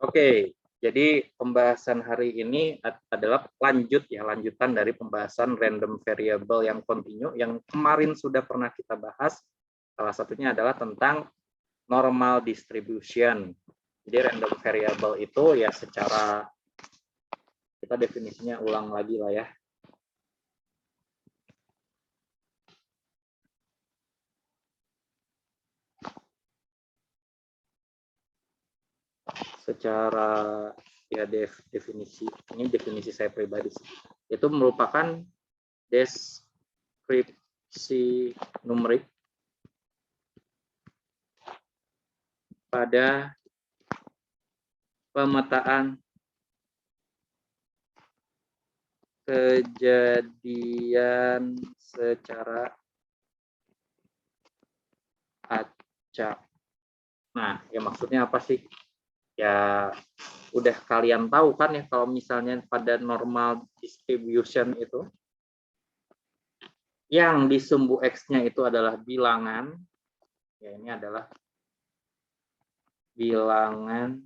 Oke, jadi pembahasan hari ini adalah lanjutan dari pembahasan random variable yang kontinu yang kemarin sudah pernah kita bahas. Salah satunya adalah tentang normal distribution. Jadi random variable itu ya secara kita definisinya ulang lagi lah ya. Secara ya definisi, ini definisi saya pribadi sih. Itu merupakan deskripsi numerik pada pemetaan kejadian secara acak. Nah, ya maksudnya apa sih? Ya udah kalian tahu kan ya kalau misalnya pada normal distribution itu yang di sumbu X-nya itu adalah bilangan, ya ini adalah bilangan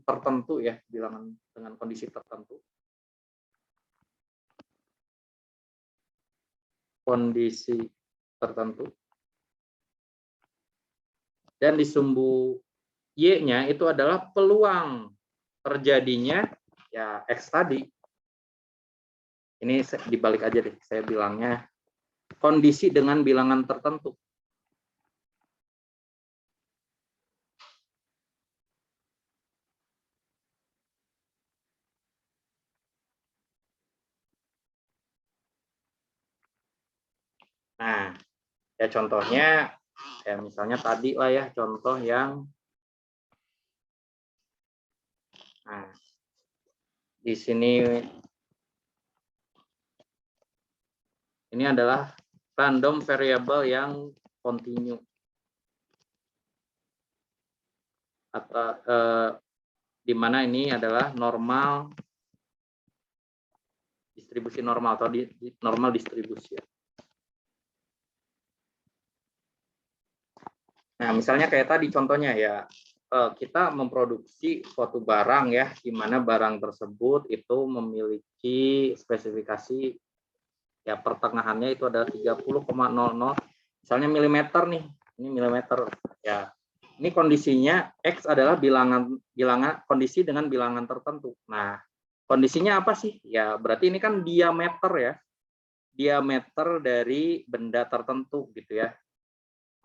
tertentu ya, bilangan dengan kondisi tertentu. Kondisi tertentu. Dan di sumbu Y-nya itu adalah peluang terjadinya ya X tadi. Ini dibalik aja deh, saya bilangnya kondisi dengan bilangan tertentu. Nah, ya contohnya, ya misalnya tadi lah ya, contoh yang, nah, di sini, ini adalah random variable yang kontinu. Atau di mana ini adalah normal, distribusi normal, atau normal distribusi. Nah, misalnya kayak tadi contohnya ya, kita memproduksi suatu barang ya, di mana barang tersebut itu memiliki spesifikasi ya pertengahannya itu adalah 30,00 misalnya milimeter nih, ini milimeter ya. Ini kondisinya X adalah bilangan kondisi dengan bilangan tertentu. Nah, kondisinya apa sih? Ya berarti ini kan diameter ya, diameter dari benda tertentu gitu ya.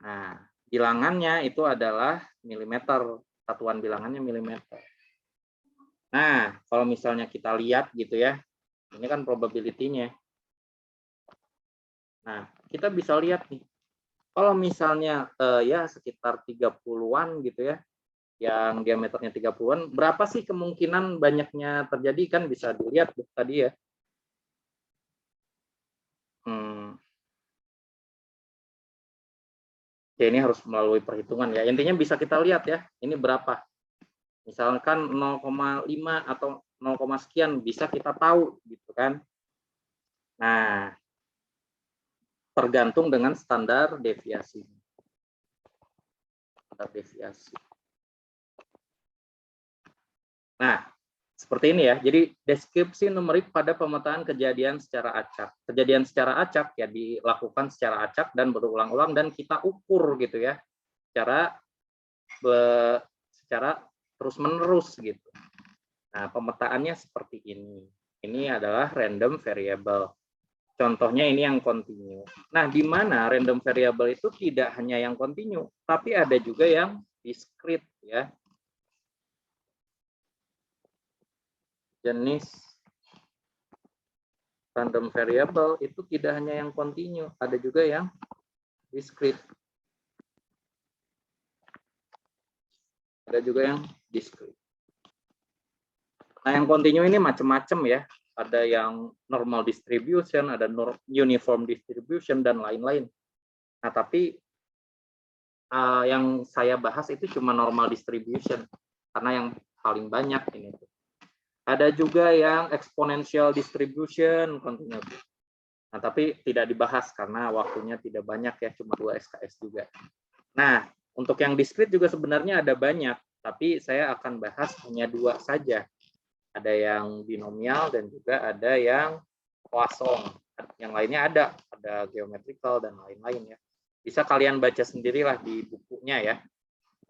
Nah, bilangannya itu adalah milimeter, satuan bilangannya milimeter. Nah, kalau misalnya kita lihat gitu ya, ini kan probability-nya. Nah, kita bisa lihat nih, kalau misalnya ya sekitar 30-an gitu ya, yang diameternya 30-an, berapa sih kemungkinan banyaknya terjadi, kan bisa dilihat tadi ya. Ya ini harus melalui perhitungan ya. Intinya bisa kita lihat ya, ini berapa. Misalkan 0,5 atau 0, sekian bisa kita tahu gitu kan. Nah, tergantung dengan standar deviasi. Standar deviasi. Nah, seperti ini ya. Jadi deskripsi numerik pada pemetaan kejadian secara acak. Kejadian secara acak ya dilakukan secara acak dan berulang-ulang dan kita ukur gitu ya. Secara terus-menerus gitu. Nah, pemetaannya seperti ini. Ini adalah random variable. Contohnya ini yang kontinu. Nah, di mana random variable itu tidak hanya yang kontinu, tapi ada juga yang discrete ya. Jenis random variable itu tidak hanya yang kontinu, ada juga yang discrete. Ada juga yang discrete. Nah, yang kontinu ini macam-macam ya. Ada yang normal distribution, ada uniform distribution, dan lain-lain. Nah, tapi yang saya bahas itu cuma normal distribution, karena yang paling banyak ini. Ada juga yang exponential distribution, continuity. Nah, tapi tidak dibahas karena waktunya tidak banyak ya, cuma 2 SKS juga. Nah, Untuk yang diskrit juga sebenarnya ada banyak, tapi saya akan bahas hanya 2 saja. Ada yang binomial dan juga ada yang Poisson. Yang lainnya ada geometrical dan lain-lain ya. Bisa kalian baca sendirilah di bukunya ya.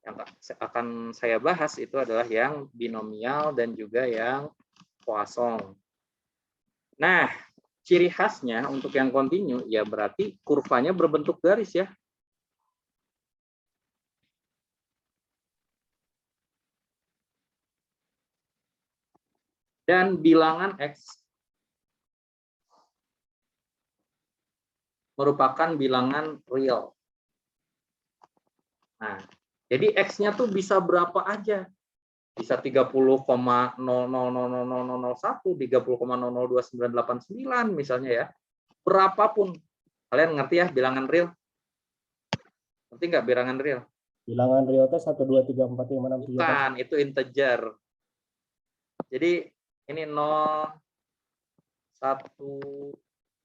Yang akan saya bahas itu adalah yang binomial dan juga yang Poisson. Nah, ciri khasnya untuk yang kontinu ya berarti kurvanya berbentuk garis ya. Dan bilangan X merupakan bilangan real. Nah, jadi X-nya tuh bisa berapa aja. Bisa 30,000001, 30,002989 misalnya ya. Berapapun. Kalian ngerti ya bilangan real? Ngerti nggak bilangan real? Bilangan real itu 1, 2, 3, 4, 5, 6, 7. Bukan, itu integer. Jadi ini 0, 1,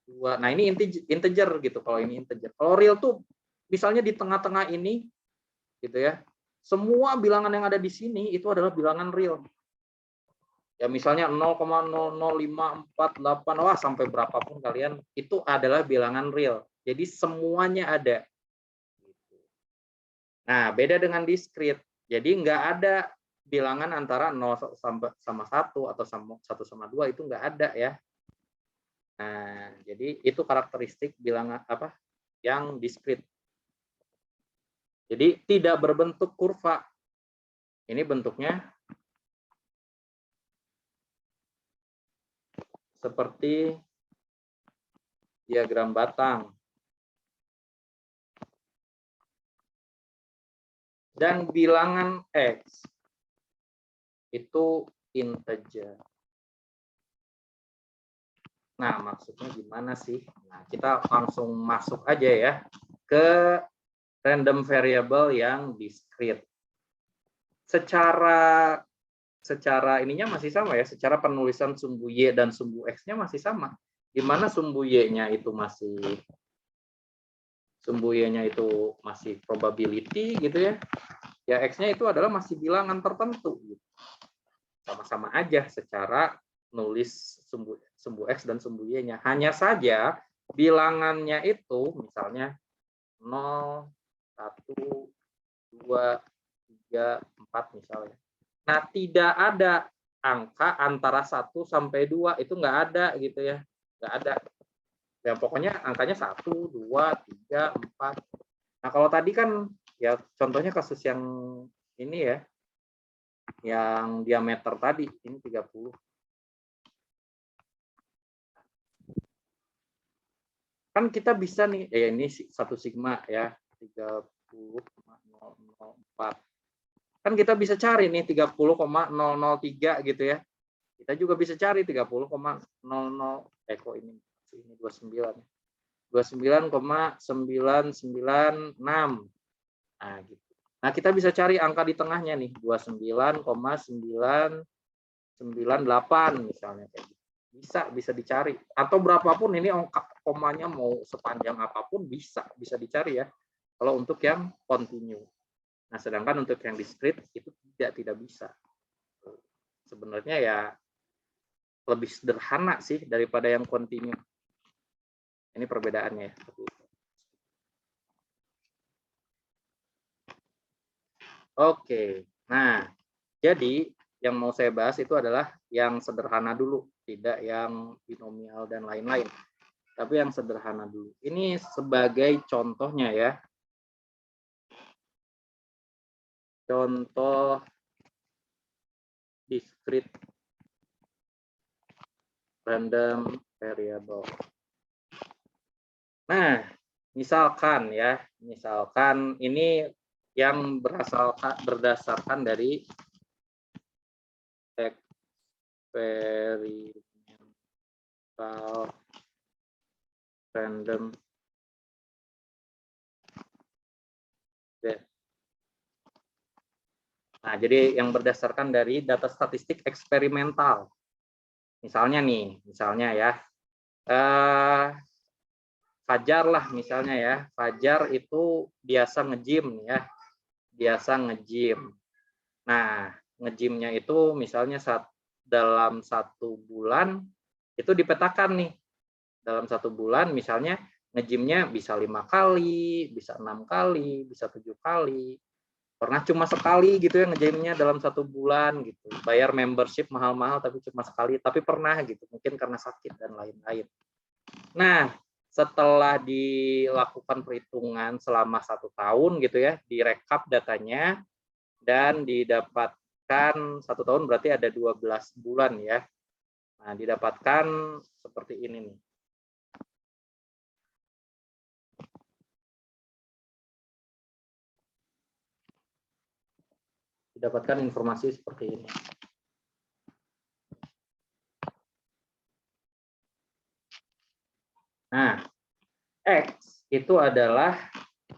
2. Nah, ini integer gitu kalau ini integer. Kalau real tuh misalnya di tengah-tengah ini gitu ya. Semua bilangan yang ada di sini itu adalah bilangan real. Ya misalnya 0,00548, wah sampai berapapun kalian itu adalah bilangan real. Jadi semuanya ada. Nah, beda dengan diskrit. Jadi nggak ada bilangan antara 0 sama 1 atau 1 sama 2 itu nggak ada ya. Nah, jadi itu karakteristik bilangan apa yang diskrit. Jadi tidak berbentuk kurva. Ini bentuknya seperti diagram batang. Dan bilangan X itu integer. Nah, maksudnya gimana sih? Nah, kita langsung masuk aja ya ke random variable yang diskrit. Secara ininya masih sama ya, secara penulisan sumbu Y dan sumbu X-nya masih sama. Di mana sumbu Y-nya itu masih probability gitu ya. Ya X-nya itu adalah masih bilangan tertentu. Sama-sama aja secara nulis sumbu X dan sumbu Y-nya. Hanya saja bilangannya itu misalnya 0, 1, 2, 3, 4 misalnya. Nah, tidak ada angka antara 1 sampai 2, itu nggak ada gitu ya. Nggak ada. Ya pokoknya angkanya 1, 2, 3, 4. Nah, kalau tadi kan ya contohnya kasus yang ini ya, yang diameter tadi, ini 30. Kan kita bisa nih, ini 1 sigma ya, 30,004. Kan kita bisa cari nih 30,003 gitu ya. Kita juga bisa cari 30,00 kok ini 29. 29,996. Nah, gitu. Nah, kita bisa cari angka di tengahnya nih, 29,998 misalnya kayak gitu. Bisa dicari. Atau berapapun ini komanya mau sepanjang apapun bisa dicari ya. Kalau untuk yang continue. Nah, sedangkan untuk yang diskrit itu tidak bisa. Sebenarnya ya lebih sederhana sih daripada yang continue. Ini perbedaannya. Oke, nah jadi yang mau saya bahas itu adalah yang sederhana dulu, tidak yang binomial dan lain-lain. Tapi yang sederhana dulu. Ini sebagai contohnya ya. Contoh discrete random variable. Nah, misalkan ini yang berdasarkan dari eksperimental random Nah, jadi yang berdasarkan dari data statistik eksperimental. Misalnya ya, Fajar lah misalnya ya. Fajar itu biasa nge-gym ya. biasa nge-gym. Nah, nge-gymnya itu misalnya dalam 1 bulan itu dipetakan nih. Dalam 1 bulan misalnya nge-gymnya bisa 5 kali, bisa 6 kali, bisa 7 kali. Pernah cuma sekali gitu ya nge-gymnya dalam 1 bulan gitu. Bayar membership mahal-mahal tapi cuma sekali, tapi pernah gitu. Mungkin karena sakit dan lain-lain. Nah, setelah dilakukan perhitungan selama 1 tahun gitu ya, direkap datanya dan didapatkan 1 tahun berarti ada 12 bulan ya. Nah, didapatkan seperti ini nih. Didapatkan informasi seperti ini. Nah, X itu adalah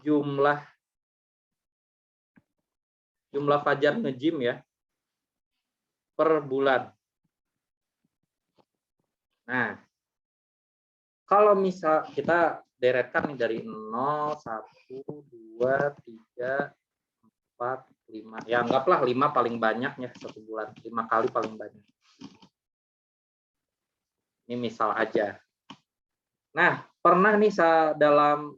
jumlah fajar nge-gym ya per bulan. Nah, kalau misal kita deretkan nih dari 0, 1, 2, 3, 4, 5. Ya anggaplah 5 paling banyak ya 1 bulan. 5 kali paling banyak. Ini misal aja. Nah, pernah nih dalam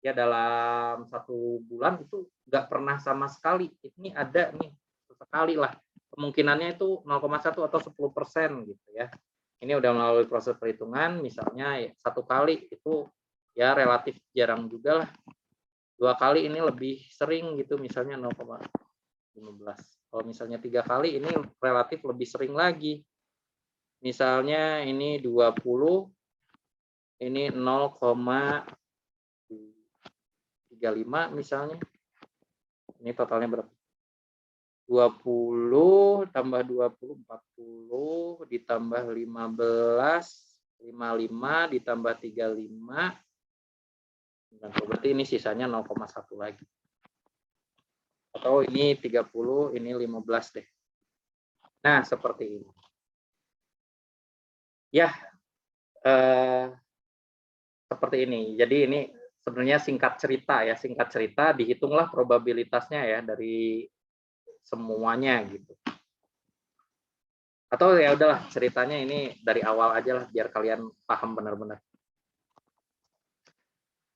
dalam 1 bulan itu nggak pernah sama sekali. Ini ada nih sekali lah. Kemungkinannya itu 0,1 atau 10% gitu ya. Ini udah melalui proses perhitungan, misalnya 1 kali itu ya relatif jarang juga lah. 2 kali ini lebih sering gitu, misalnya 0,15. Kalau misalnya 3 kali ini relatif lebih sering lagi. Misalnya ini 20, ini 0,35 misalnya. Ini totalnya berapa? 20 tambah 20, 40, ditambah 15, 55, ditambah 35, berarti ini sisanya 0,1 lagi. Atau ini 30, ini 15 deh. Nah, seperti ini. Ya, seperti ini. Jadi ini sebenarnya singkat cerita ya, singkat cerita dihitunglah probabilitasnya ya dari semuanya gitu. Atau ya udahlah ceritanya ini dari awal aja lah biar kalian paham benar-benar.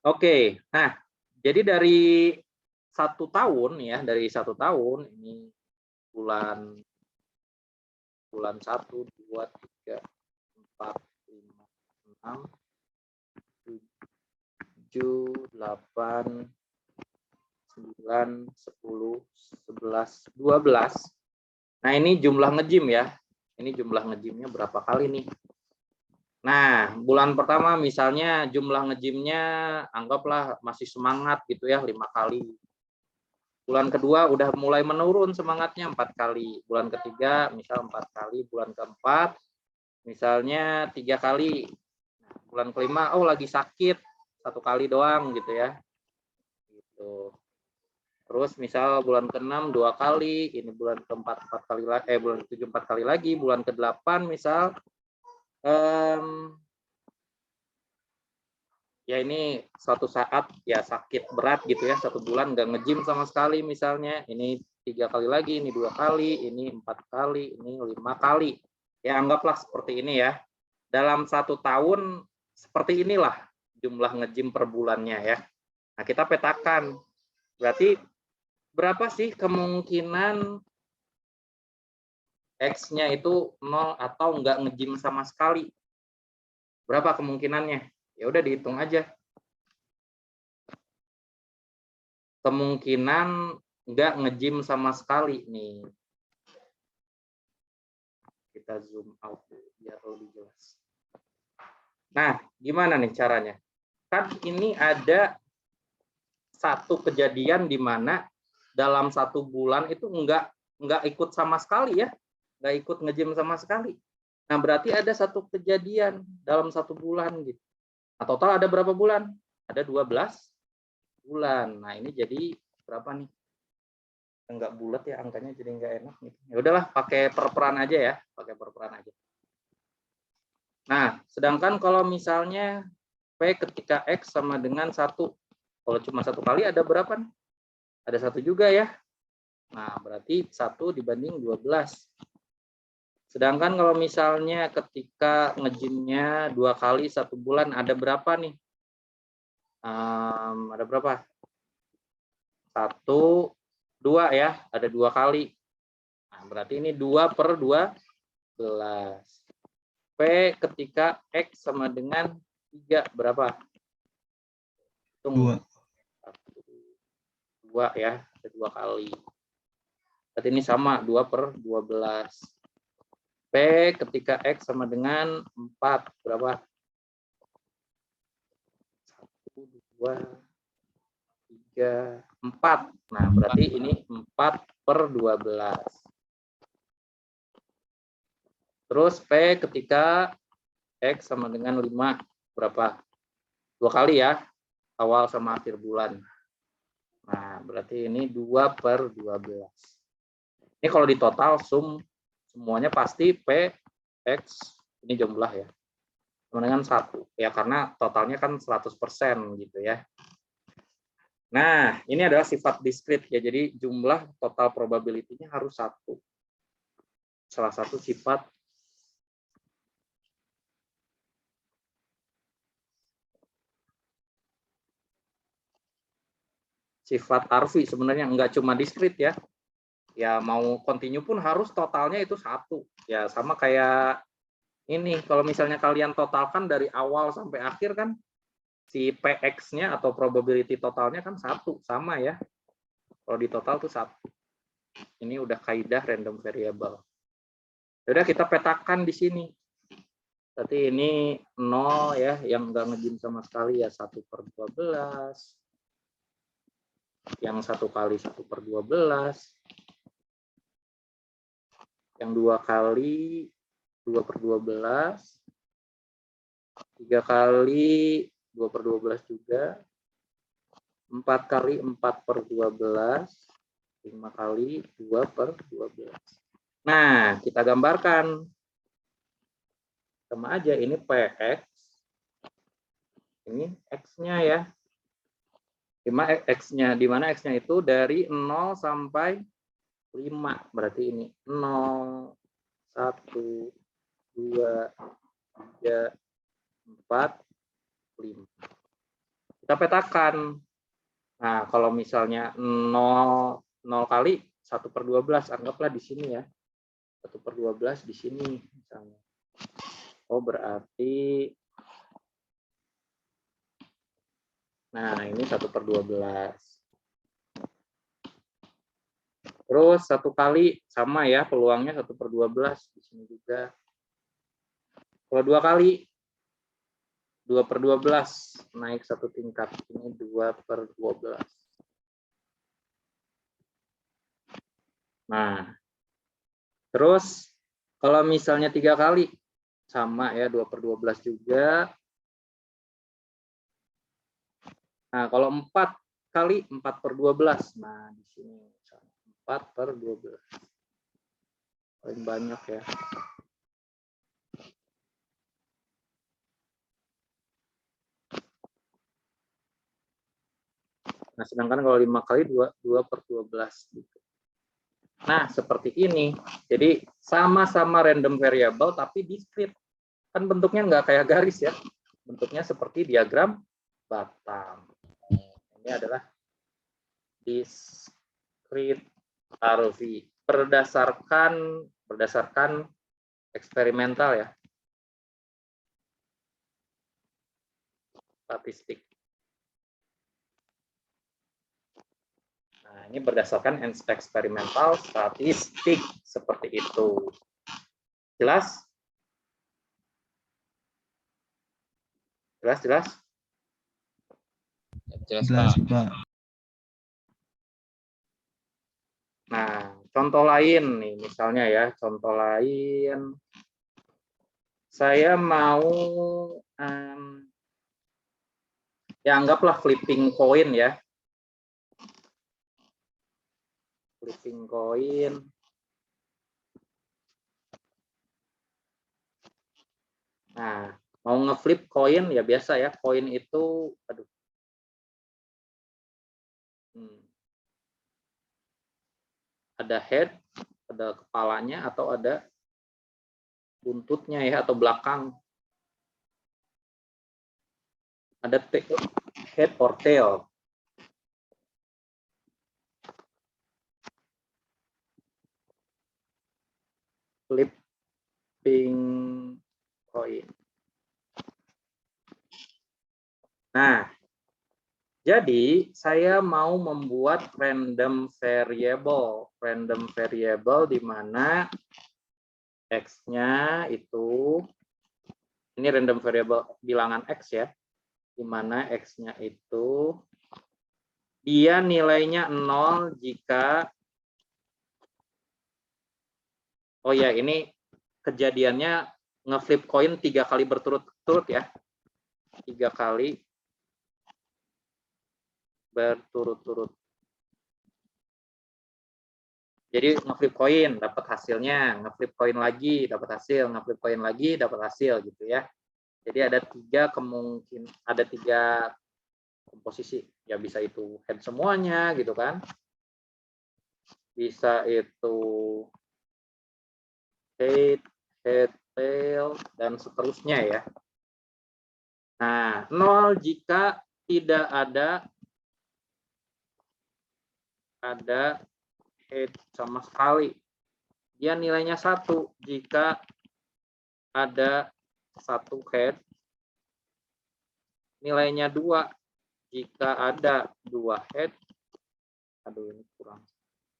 Oke, nah jadi dari 1 tahun ya, dari 1 tahun ini bulan 1, 2, 3, 4, 5, 6, 7, 8, 9, 10, 11, 12. Nah, ini jumlah nge-gym ya. Ini jumlah nge-gymnya berapa kali nih? Nah, bulan pertama misalnya jumlah nge-gymnya anggaplah masih semangat gitu ya, 5 kali. Bulan kedua udah mulai menurun semangatnya 4 kali. Bulan ketiga misal 4 kali. Bulan keempat misalnya 3 kali. Bulan kelima oh lagi sakit 1 kali doang gitu ya. Gitu. Terus misal bulan ke-6 2 kali, ini bulan ke-4 4 kali lagi, bulan ke-7 4 kali lagi, bulan ke-8 misal ya ini suatu saat ya sakit berat gitu ya, 1 bulan nggak nge-gym sama sekali misalnya, ini 3 kali lagi, ini 2 kali, ini 4 kali, ini 5 kali. Ya anggaplah seperti ini ya. Dalam 1 tahun seperti inilah jumlah nge-gym per bulannya ya. Nah, kita petakan. Berarti berapa sih kemungkinan X-nya itu 0 atau nggak nge-gym sama sekali? Berapa kemungkinannya? Ya udah dihitung aja. Kemungkinan nggak nge-gym sama sekali nih. Kita zoom out biar lebih jelas. Nah, gimana nih caranya? Kan ini ada satu kejadian di mana dalam 1 bulan itu nggak ikut sama sekali ya, nggak ikut nge-gym sama sekali. Nah, berarti ada satu kejadian dalam 1 bulan gitu. Nah, total ada berapa bulan? Ada 12 bulan. Nah, ini jadi berapa nih? Enggak bulat ya angkanya, jadi enggak enak gitu. Ya udahlah, pakai perperan aja ya, pakai perperan aja. Nah, sedangkan kalau misalnya P ketika X sama dengan 1, Kalau cuma satu kali ada berapa nih? Ada satu juga ya. Nah, berarti 1 dibanding 12. Sedangkan kalau misalnya ketika ngejinnya 2 kali 1 bulan ada berapa nih? Ada berapa? 1, 2 ya, ada 2 kali. Nah, berarti ini 2 per 12. P ketika X sama dengan 3 berapa? Hitung. 2 ya, ada 2 kali. Berarti ini sama, 2 per 12. P ketika X sama dengan 4 berapa? 1, 2, 3, 4. Nah, berarti ini 4 per 12. Terus P ketika X sama dengan 5 berapa? 2 kali ya, awal sama akhir bulan. Nah, berarti ini 2 per 12. Ini kalau di total sum semuanya pasti P, X, ini jumlah ya, sama dengan 1. Ya, karena totalnya kan 100% gitu ya. Nah, ini adalah sifat diskrit ya, jadi jumlah total probability-nya harus 1. Salah satu sifat Harvey sebenarnya, nggak cuma diskrit ya. Ya mau continue pun harus totalnya itu 1. Ya sama kayak ini, kalau misalnya kalian totalkan dari awal sampai akhir kan si PX-nya atau probability totalnya kan 1, sama ya. Kalau di total tuh 1. Ini udah kaidah random variable. Udah kita petakan di sini. Berarti ini 0 ya, yang nggak ngejin sama sekali ya 1 per 12. Yang 1 kali 1 per 12. Yang 2 kali 2 per 12. 3 kali 2 per 12 juga. 4 kali 4 per 12. 5 kali 2 per 12. Nah, kita gambarkan. Sama aja, ini PX. Ini X-nya ya. X-nya, di mana X-nya itu dari 0 sampai 5. Berarti ini 0, 1, 2, 3, 4, 5. Kita petakan. Nah, kalau misalnya 0 kali 1 per 12, anggaplah di sini ya. 1 per 12 di sini misalnya. Oh, berarti nah, ini 1 per 12. Terus 1 kali sama ya, peluangnya 1 per 12 di sini juga. Kalau 2 kali 2 per 12 naik 1 tingkat. Ini 2 per 12. Nah, terus kalau misalnya 3 kali sama ya, 2 per 12 juga. Nah, kalau 4 kali 4 per 12. Nah, di sini 4 per 12. Paling banyak ya. Nah, sedangkan kalau 5 kali 2 per 12 gitu. Nah, seperti ini. Jadi sama-sama random variable tapi diskrit. Kan bentuknya nggak kayak garis ya. Bentuknya seperti diagram batang. Ini adalah diskrit Harvey berdasarkan eksperimental ya. Statistik. Nah, ini berdasarkan eksperimental statistik seperti itu. Jelas? Jelas? Jelas, Pak. Nah, contoh lain nih, misalnya ya, contoh lain. Saya mau ya anggaplah flipping coin ya. Flipping coin. Nah, mau ngeflip koin ya biasa ya, koin itu Ada head, ada kepalanya, atau ada buntutnya ya, atau belakang. Ada head or tail. Flipping coin. Nah, jadi saya mau membuat random variable. Random variable di mana X-nya itu, ini random variable bilangan X ya, di mana X-nya itu, dia nilainya 0 jika, oh ya ini kejadiannya nge-flip coin 3 kali berturut-turut ya. 3 kali berturut-turut. Jadi nge-flip koin dapat hasilnya, nge-flip koin lagi dapat hasil, nge-flip koin lagi dapat hasil gitu ya. Jadi ada 3 kemungkinan, ada 3 komposisi. Ya bisa itu head semuanya gitu kan. Bisa itu head, tail, dan seterusnya ya. Nah, 0 jika tidak ada head sama sekali. Dia nilainya 1 jika ada 1 head. Nilainya 2 jika ada 2 head. Aduh ini kurang.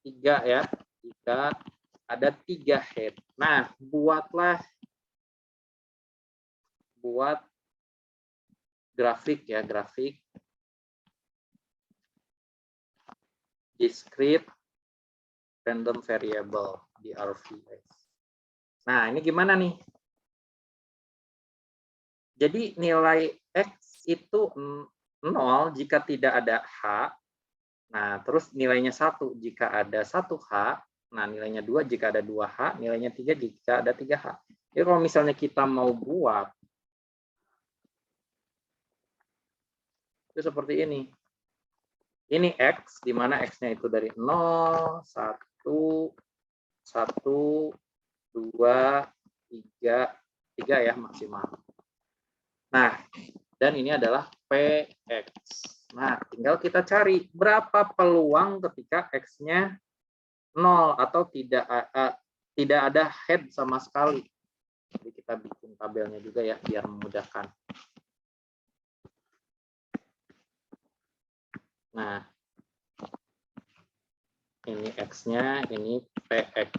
3 ya, jika ada 3 head. Nah, buat grafik ya, grafik discrete random variable di RVS. Nah, ini gimana nih? Jadi nilai X itu 0 jika tidak ada H. Nah, terus nilainya 1 jika ada 1 H. Nah, nilainya 2 jika ada 2 H. Nilainya 3 jika ada 3 H. Jadi kalau misalnya kita mau buat, itu seperti ini. Ini X, di mana X-nya itu dari 0, 1, 1, 2, 3 ya maksimal. Nah, dan ini adalah PX. Nah, tinggal kita cari berapa peluang ketika X-nya 0 atau tidak ada head sama sekali. Jadi kita bikin tabelnya juga ya, biar memudahkan. Nah, ini X-nya, ini PX.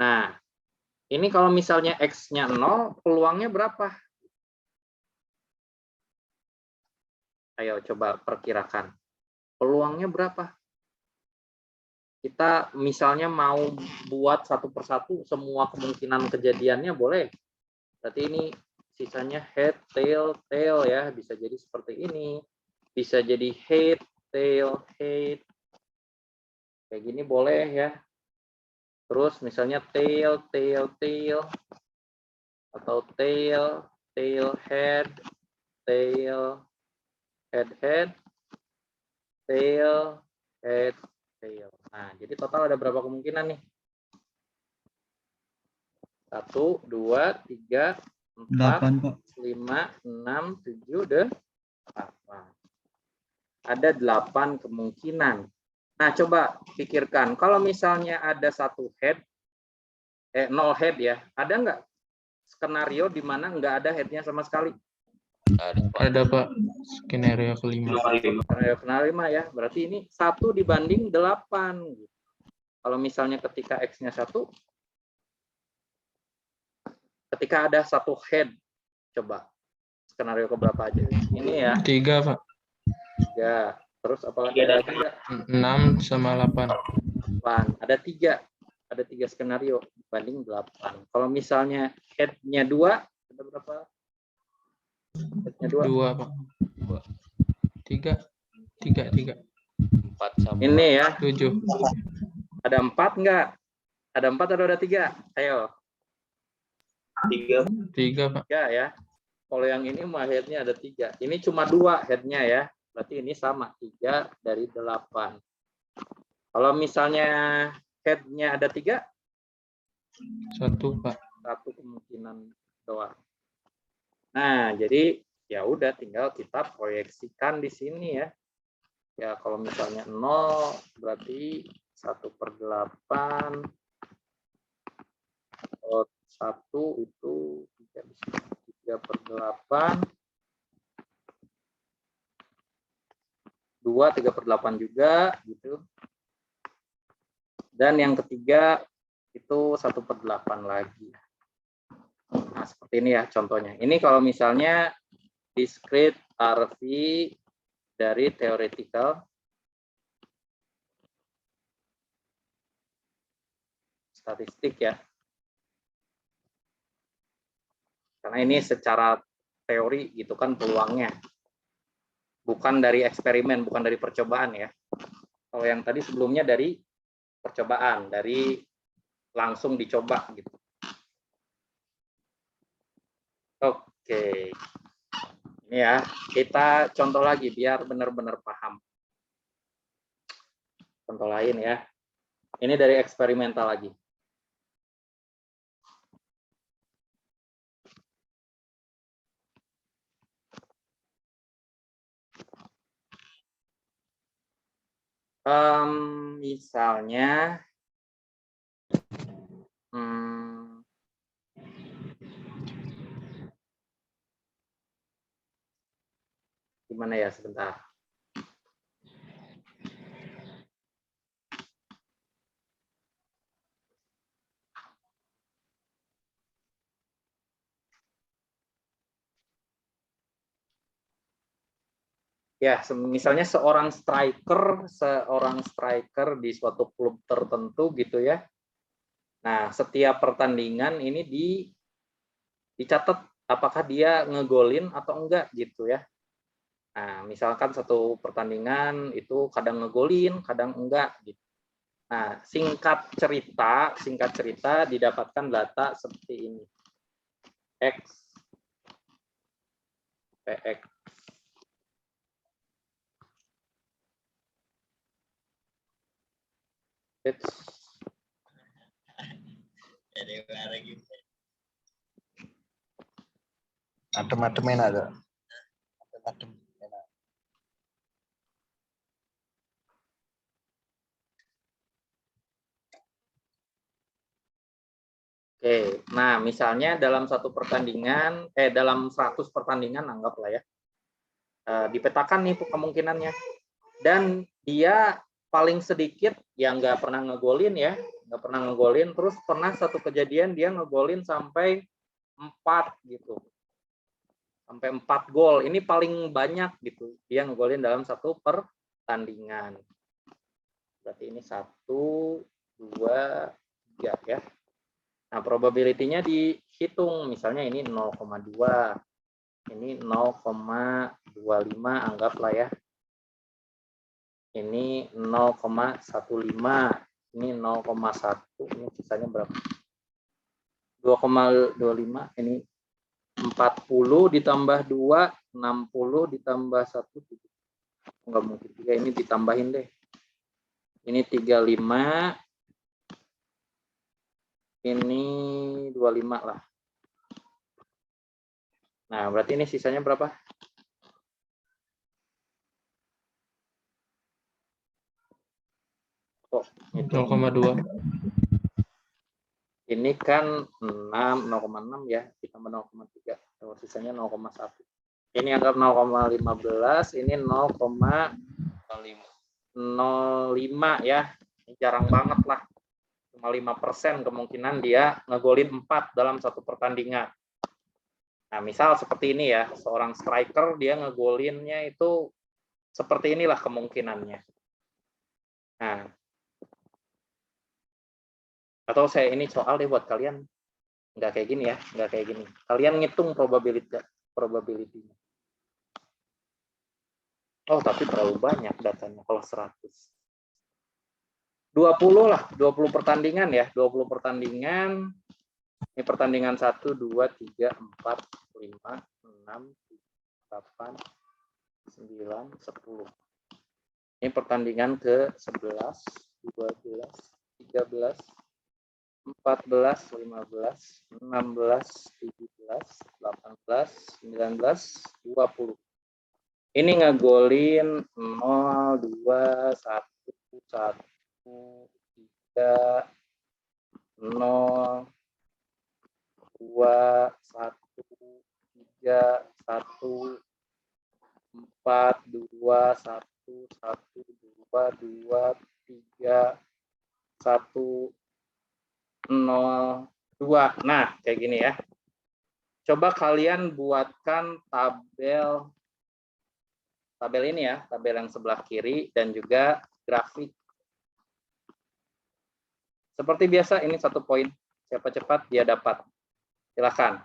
Nah, ini kalau misalnya X-nya 0, peluangnya berapa? Ayo coba perkirakan. Peluangnya berapa? Kita misalnya mau buat satu persatu semua kemungkinan kejadiannya boleh. Berarti ini sisanya head, tail, tail ya. Bisa jadi seperti ini. Bisa jadi head, tail, head. Kayak gini boleh ya. Terus misalnya tail, tail, tail. Atau tail, tail, head, tail, head, head, tail, head, tail. Nah, jadi total ada berapa kemungkinan nih? 1, 2, 3, 4, 5, 6, 7, 8. Ada 8 kemungkinan. Nah, coba pikirkan. Kalau misalnya ada 1 head, 0 head ya, ada nggak skenario di mana nggak ada headnya sama sekali? Ada Pak, skenario kelima. Skenario kelima ya, berarti ini 1 dibanding 8. Kalau misalnya ketika X-nya 1, ketika ada 1 head, coba skenario keberapa aja? Ini ya. 3 Pak. 3. Terus apalagi ada 6 sama 8. 8. Ada 3. Ada 3 skenario dibanding 8. Kalau misalnya head-nya 2, ada berapa? Head-nya 2 Pak. 3. 4 sama ini ya. 7. Ada 4 enggak? Ada 4 atau ada 3? Ayo. 3 Pak. 3 ya. Kalau yang ini mah head-nya ada 3. Ini cuma 2 head-nya ya. Berarti ini sama, 3 dari 8. Kalau misalnya head-nya ada 3, 1, Pak. 1 kemungkinan doang. Nah, jadi ya udah tinggal kita proyeksikan di sini ya. Ya kalau misalnya 0 berarti 1/8. Kalau 1 itu 3/8. 2 3/8 juga gitu. Dan yang ketiga itu 1/8 lagi. Nah, seperti ini ya contohnya. Ini kalau misalnya discrete RV dari theoretical statistik ya. Karena ini secara teori gitu kan peluangnya. Bukan dari eksperimen, bukan dari percobaan ya. Kalau yang tadi sebelumnya dari percobaan, dari langsung dicoba gitu. Oke. Ini ya, kita contoh lagi biar benar-benar paham. Contoh lain ya. Ini dari eksperimental lagi. Misalnya gimana ya, sebentar. Ya, misalnya seorang striker di suatu klub tertentu gitu ya. Nah, setiap pertandingan ini dicatat apakah dia ngegolin atau enggak gitu ya. Nah, misalkan satu pertandingan itu kadang ngegolin, kadang enggak gitu. Nah, singkat cerita didapatkan data seperti ini. X PX Adem-adem enak tuh. Adem-adem enak. Oke, nah misalnya dalam satu pertandingan, dalam 100 pertandingan anggaplah ya, dipetakan nih kemungkinannya. Dan dia paling sedikit yang nggak pernah ngegolin ya, terus pernah satu kejadian dia ngegolin sampai 4 gitu. Sampai 4 gol, ini paling banyak gitu, dia ngegolin dalam satu pertandingan. Berarti ini 1, 2, 3 ya. Nah, probability-nya dihitung, misalnya ini 0,2, ini 0,25 anggaplah ya. Ini 0,15, ini 0,1, ini sisanya berapa? 2,25, ini 40 ditambah 2, 60 ditambah 1, enggak mungkin 3, ini ditambahin deh. Ini 35, ini 25 lah. Nah, berarti ini sisanya berapa? Oh, 0,2. Ini kan 0,6 ya, ditambah 0,3, sisanya 0,1. Ini anggap 0,15, ini 0,05 ya. Ini jarang banget lah. Cuma 5% kemungkinan dia ngegolin 4 dalam satu pertandingan. Nah, misal seperti ini ya, seorang striker dia ngegolinnya itu seperti inilah kemungkinannya. Nah, atau saya ini soal deh buat kalian, nggak kayak gini ya, nggak kayak gini. Kalian ngitung probability-nya. Oh, tapi terlalu banyak datanya kalau 100. 20 lah, 20 pertandingan ya, 20 pertandingan. Ini pertandingan 1, 2, 3, 4, 5, 6, 8, 9, 10. Ini pertandingan ke 11, 12, 13, 14, 15, 16, 17, 18, 19, 20. Ini ngegolin 0, 2, 1, 1, 3, 0, 2, 1, 3, 1, 4, 2, 1, 1, 2, 2, 3, 1, 0, 2. Nah, kayak gini ya. Coba kalian buatkan tabel ini ya, tabel yang sebelah kiri dan juga grafik. Seperti biasa ini 1 poin. Siapa cepat dia dapat. Silakan.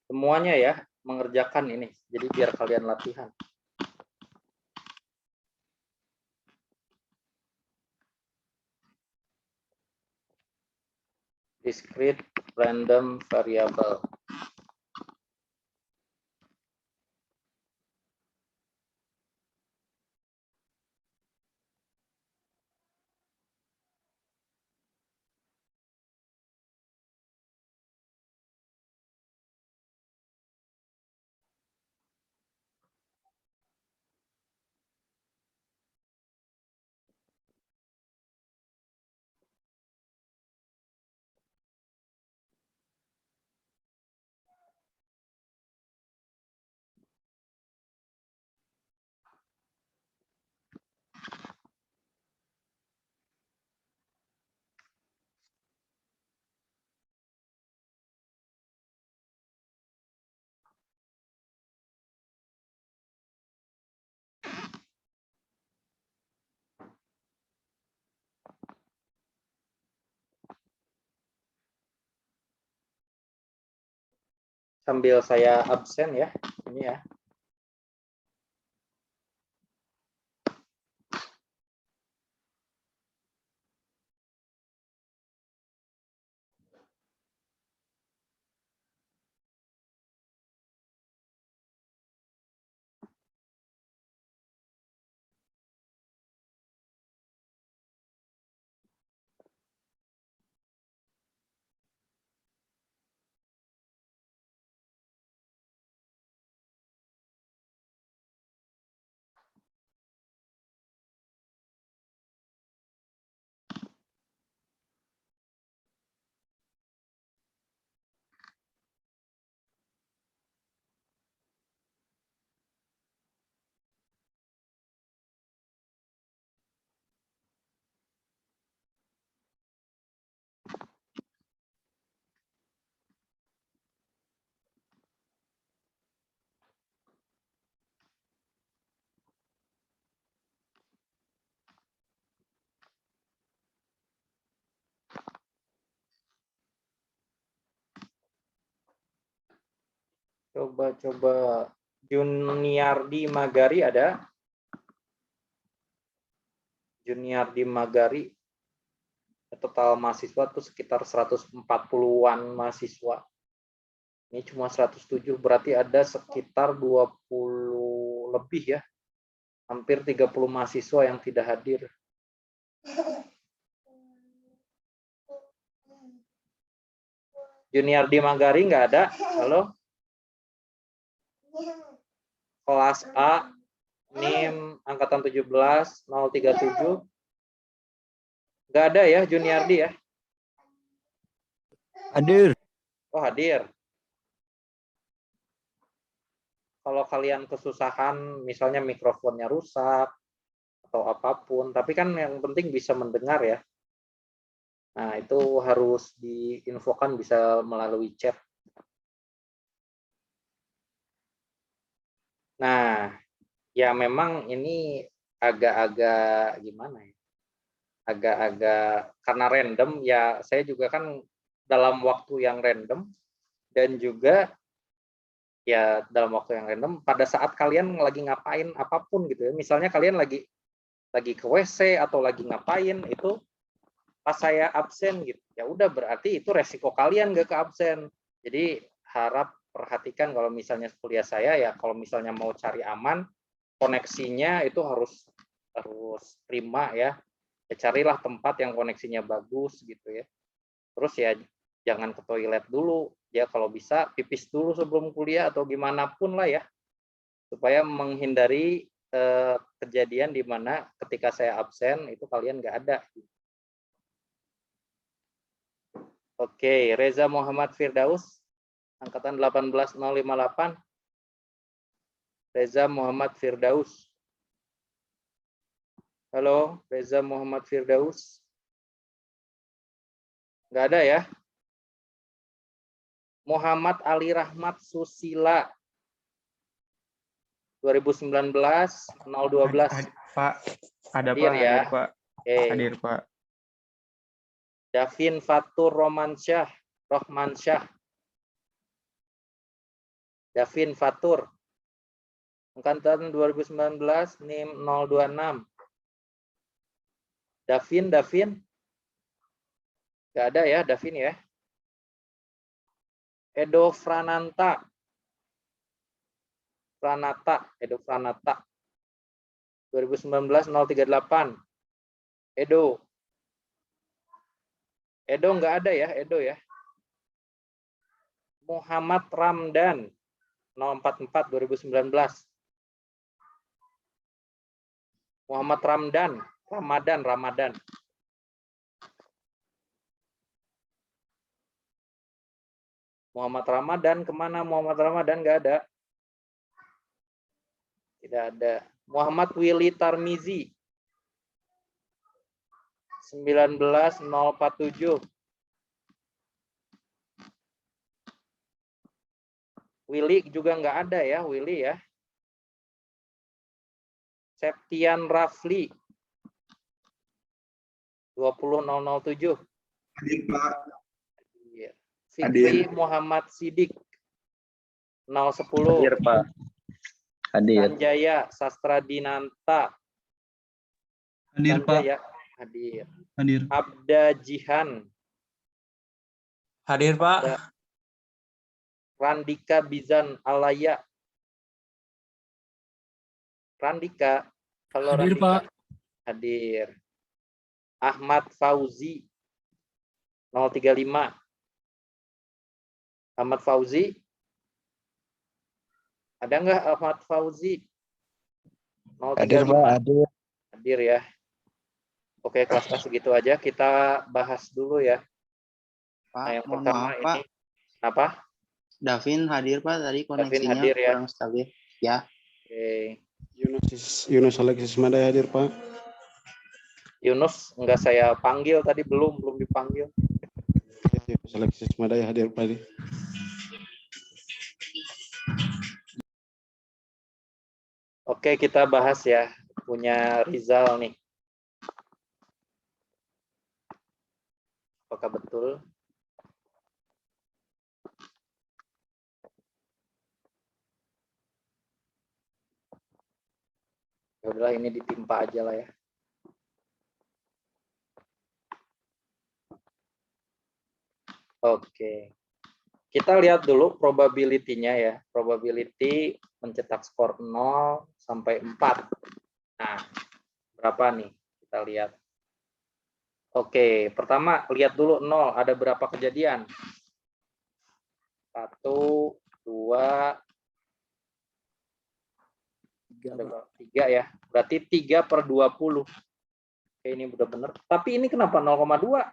Semuanya ya mengerjakan ini. Jadi biar kalian latihan. Discrete random variable. Sambil saya absen ya. Ini ya. Coba Juniardi Magari ada? Juniardi Magari. Total mahasiswa tuh sekitar 140-an mahasiswa. Ini cuma 107, berarti ada sekitar 20 lebih ya. Hampir 30 mahasiswa yang tidak hadir. Juniardi Magari nggak ada? Halo? Kelas A, NIM angkatan 17, 037. Nggak ada ya Juniardi ya? Hadir. Oh, hadir. Kalau kalian kesusahan, misalnya mikrofonnya rusak atau apapun, tapi kan yang penting bisa mendengar ya. Nah, itu harus diinfokan bisa melalui chat. Nah, ya memang ini agak-agak gimana ya? Agak-agak karena random ya, saya juga kan dalam waktu yang random dan juga ya dalam waktu yang random pada saat kalian lagi ngapain apapun gitu ya. Misalnya kalian lagi ke WC atau lagi ngapain itu pas saya absen gitu. Ya udah berarti itu resiko kalian gak ke absen. Jadi harap perhatikan kalau misalnya kuliah saya ya kalau misalnya mau cari aman koneksinya itu harus prima ya. Carilah tempat yang koneksinya bagus gitu ya. Terus ya jangan ke toilet dulu ya, kalau bisa pipis dulu sebelum kuliah atau gimana pun lah ya, supaya menghindari kejadian di mana ketika saya absen itu kalian nggak ada. Oke, Reza Muhammad Firdaus, angkatan 18058. Reza Muhammad Firdaus. Halo, Reza Muhammad Firdaus. Nggak ada ya? Muhammad Ali Rahmat Susila. 2019 012. Pak, ada Hadir Pak, ya. hadir Pak. Oke. Hadir Pak. Davin Fatur Romansyah. Davin Fatur. Angkatan 2019 NIM 026. Davin. Nggak ada ya, Davin ya. Edo Franata. Edo Franata. 2019 038. Edo nggak ada ya, Edo ya. Muhammad Ramdan 044 2019. Muhammad Ramdan, Ramadan. Muhammad Ramadan kemana? Muhammad Ramadan nggak ada. Tidak ada. Muhammad Willy Tarmizi 19047. Willy juga nggak ada ya, Willy ya. Septian Rafli 20007. Hadir Pak. Fikri Muhammad Sidik 010. Hadir Pak. Hadir. Sanjaya Sastra Dinanta. Hadir Pak. Sanjaya hadir. Hadir. Abda Jihan. Hadir Pak. Randika Bizan Alaya. Randika. Kalau Hadir Randika. Pak. Hadir. Ahmad Fauzi 035. Ahmad Fauzi. Ada nggak Ahmad Fauzi? 035. Hadir Pak, hadir. Hadir ya. Oke, kelas segitu aja. Kita bahas dulu ya. Pak, Nah, yang mohon pertama maaf, ini Pak. apa? Davin hadir Pak, tadi koneksinya hadir, ya. kurang stabil. Ya. Oke. Yunus Alexis Madai hadir Pak. Yunus enggak saya panggil tadi, belum dipanggil. Yunus Alexis Madai hadir Pak. Oke, kita bahas ya. Punya Rizal nih. Apakah betul? Ya udahlah, ini ditimpa aja lah ya. Oke. Kita lihat dulu probability-nya ya. Probability mencetak skor 0 sampai 4. Nah, berapa nih? Kita lihat. Oke, pertama lihat dulu 0. Ada berapa kejadian? 1, 2, 3 ya. Berarti 3/20. Oke, ini udah benar. Tapi ini kenapa 0,2?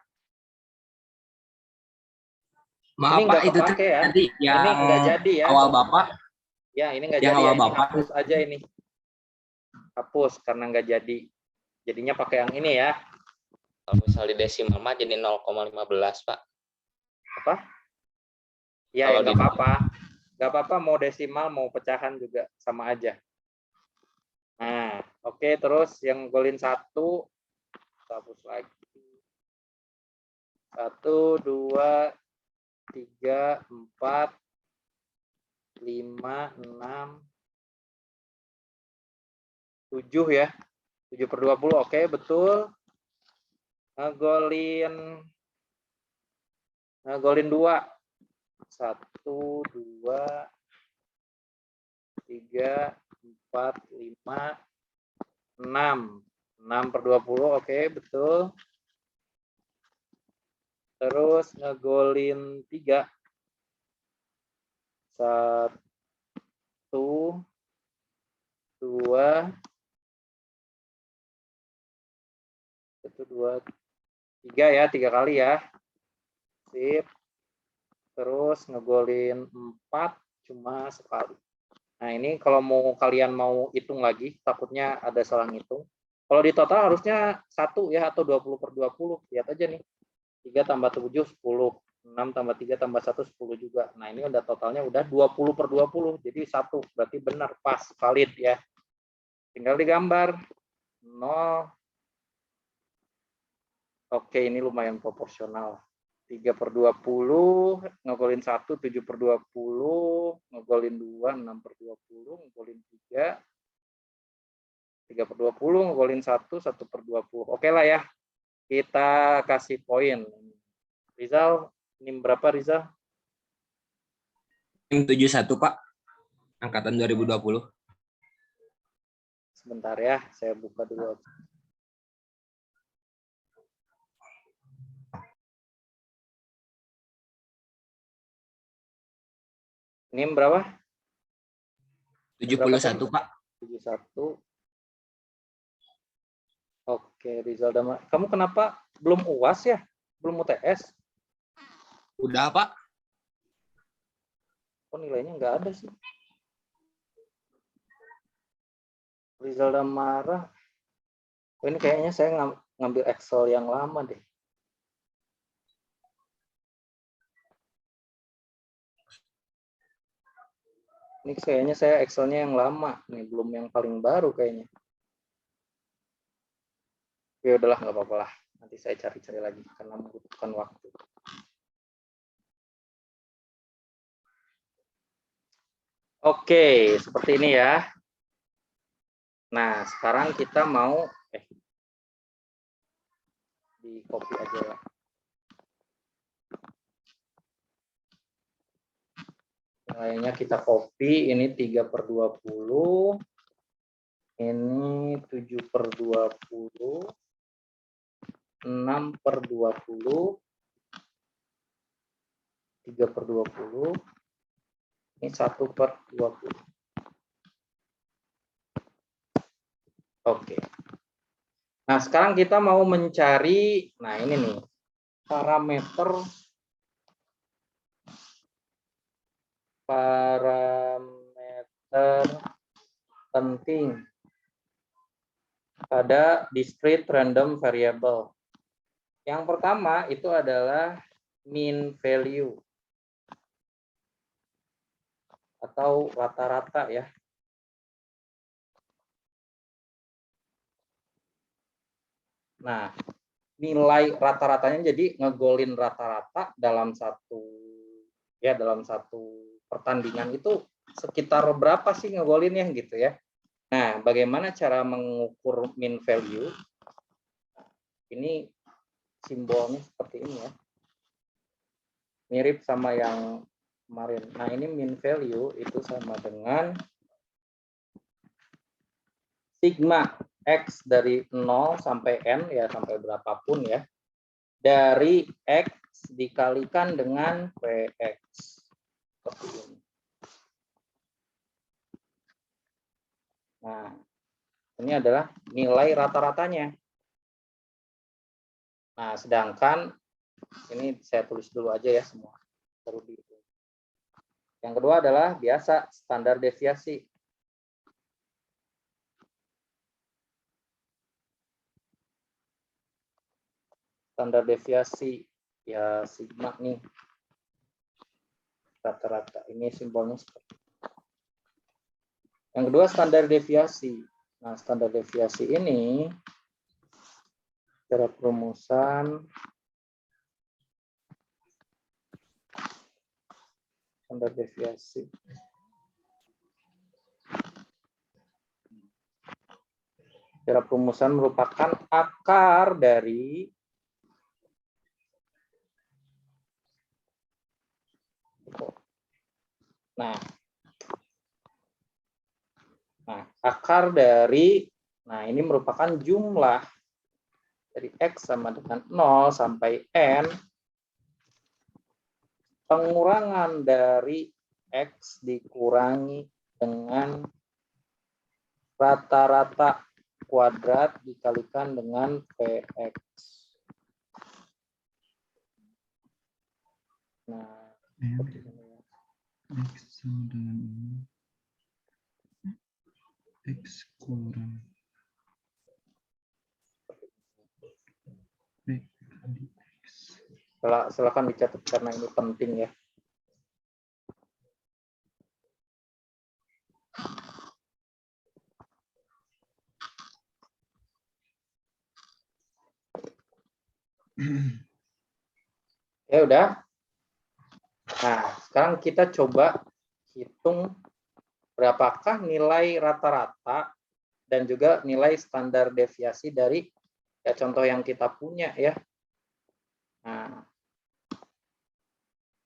Maaf Ini Pak, nggak itu kepake ya. tadi Ini yang nggak jadi ya. awal Bapak, Ya, ini nggak yang jadi ya. awal Ini Bapak. hapus aja ini. Hapus karena nggak jadi. Jadinya pakai yang ini ya. Kalau misalnya di desimal mah jadi 0,15 Pak. Apa? Ya, Kalau ya nggak di- apa-apa. Nggak apa-apa mau desimal mau pecahan juga sama aja. Nah, oke, terus yang golin 1 hapus lagi. 1, 2, 3, 4, 5, 6, 7 ya. 7/20, oke, betul. Ngegolin 2. 1, 2, 3, 4, 5, 6. 6/20, oke, betul. Terus ngegolin 3. 1, 2, 3 ya, 3 kali ya. Sip. Terus ngegolin 4 cuma sekali. Nah, ini kalau kalian mau hitung lagi, takutnya ada salah ngitung. Kalau di total harusnya 1 ya, atau 20/20. Lihat aja nih. 3 tambah 7, 10. 6 tambah 3 tambah 1, 10 juga. Nah, ini udah totalnya udah 20/20. Jadi 1. Berarti benar, pas, valid ya. Tinggal digambar. 0. Oke, ini lumayan proporsional. 3/20, ngegolin 1, 7/20, ngegolin 2, 6/20, ngegolin 3, 3/20, ngegolin 1, 1/20. Oke lah ya, kita kasih poin. Rizal, ini berapa Rizal? Tim 71 Pak, angkatan 2020. Sebentar ya, saya buka dulu. Ini berapa? 71 Pak. 71. Oke, Rizal Damar. Kamu kenapa belum UAS ya? Belum UTS? Udah Pak. Kok nilainya nggak ada sih? Rizal Damara. Oh, ini kayaknya saya ngambil Excel yang lama deh. Ini kayaknya saya Excelnya yang lama. Nih, belum yang paling baru kayaknya. Ya udahlah, nggak apa-apa lah. Nanti saya cari-cari lagi karena membutuhkan waktu. Oke, seperti ini ya. Nah, sekarang kita mau di copy aja ya. Nilainya kita copy, ini 3/20. Ini 7/20. 6/20. 3/20. Ini 1/20. Oke. Nah, sekarang kita mau mencari, nah ini nih, parameter penting pada discrete random variable. Yang pertama itu adalah mean value atau rata-rata ya. Nah, nilai rata-ratanya jadi ngegolin rata-rata dalam satu pertandingan itu sekitar berapa sih ngegolinnya gitu ya. Nah, bagaimana cara mengukur mean value? Ini simbolnya seperti ini ya. Mirip sama yang kemarin. Nah, ini mean value itu sama dengan sigma X dari 0 sampai N, ya sampai berapapun ya, dari X dikalikan dengan Px. Seperti ini. Nah, ini adalah nilai rata-ratanya. Nah, sedangkan ini saya tulis dulu aja ya semua. Baru dihitung. Yang kedua adalah biasa standar deviasi. Standar deviasi ya sigma nih. Rata-rata ini simbolnya seperti itu. Yang kedua standar deviasi. Nah, standar deviasi ini secara perumusan standar deviasi. Secara perumusan merupakan akar dari akar dari, nah ini merupakan jumlah dari X sama dengan 0 sampai N, pengurangan dari X dikurangi dengan rata-rata kuadrat dikalikan dengan PX. Nah, seperti ini ya. X sama dengan ini. X kurang B kali X. Silakan dicatat karena ini penting ya. Ya udah. Nah, sekarang kita coba hitung berapakah nilai rata-rata dan juga nilai standar deviasi dari ya contoh yang kita punya ya. Nah,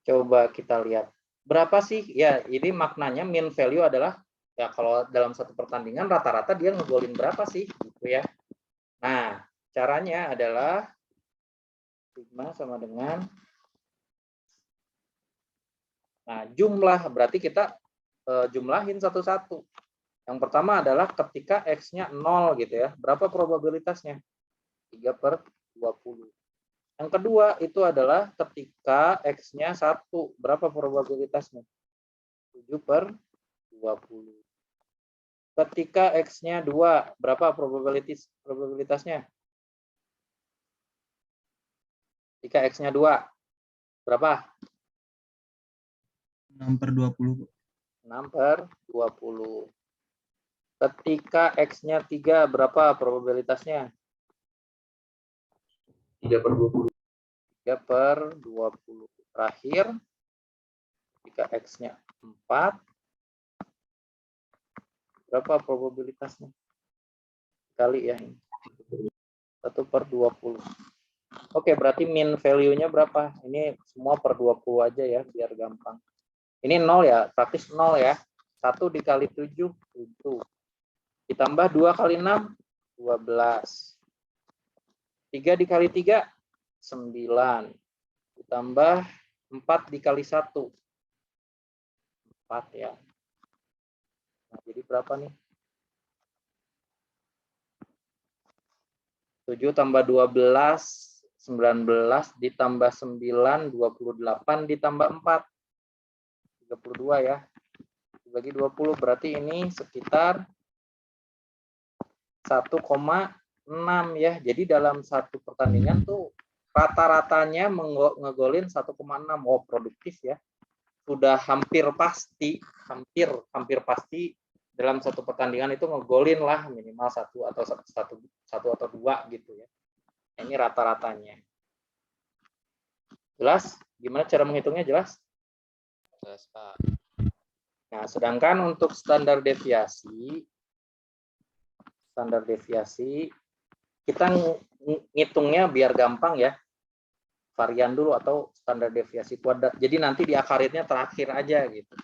coba kita lihat. Berapa sih? Ya, ini maknanya mean value adalah ya kalau dalam satu pertandingan rata-rata dia ngegolin berapa sih gitu ya. Nah, caranya adalah sigma sama dengan jumlah, berarti kita jumlahin satu-satu. Yang pertama adalah ketika X-nya 0 gitu ya. Berapa probabilitasnya? 3/20. Yang kedua itu adalah ketika X-nya 1. Berapa probabilitasnya? 7/20. Ketika X-nya 2. Berapa probabilitasnya? Ketika X-nya 2. Berapa? 6/20. 6/20. Ketika X-nya 3, berapa probabilitasnya? 3/20. 3/20. Terakhir, ketika X-nya 4, berapa probabilitasnya? Kali ya ini. 1/20. Oke, berarti mean value-nya berapa? Ini semua per 20 aja ya, biar gampang. Ini 0 ya, praktis 0 ya. 1 dikali 7, 7. Ditambah 2 kali 6, 12. 3 dikali 3, 9. Ditambah 4 dikali 1, 4 ya. Nah, jadi berapa nih? 7 tambah 12, 19. Ditambah 9, 28. Ditambah 4, 32 ya. Dibagi 20, berarti ini sekitar 1,6 ya. Jadi dalam satu pertandingan tuh rata-ratanya ngegolin 1,6. Oh, produktif ya. Sudah hampir pasti dalam satu pertandingan itu ngegolin lah minimal satu atau dua gitu ya. Ini rata-ratanya. Jelas? Gimana cara menghitungnya, jelas? Jelas, Pak. Nah, sedangkan untuk standar deviasi kita ngitungnya biar gampang ya. Varian dulu atau standar deviasi kuadrat. Jadi nanti diakarinnya terakhir aja gitu.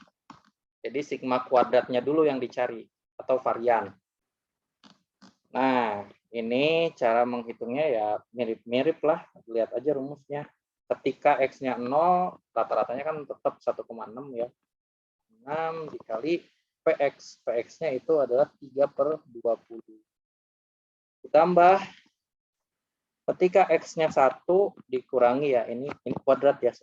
Jadi sigma kuadratnya dulu yang dicari atau varian. Nah, ini cara menghitungnya ya mirip-mirip lah. Lihat aja rumusnya. Ketika X-nya 0, rata-ratanya kan tetap 1,6 ya. 6 dikali PX. PX-nya itu adalah 3/20. Ditambah ketika X-nya 1 dikurangi ya, ini kuadrat ya.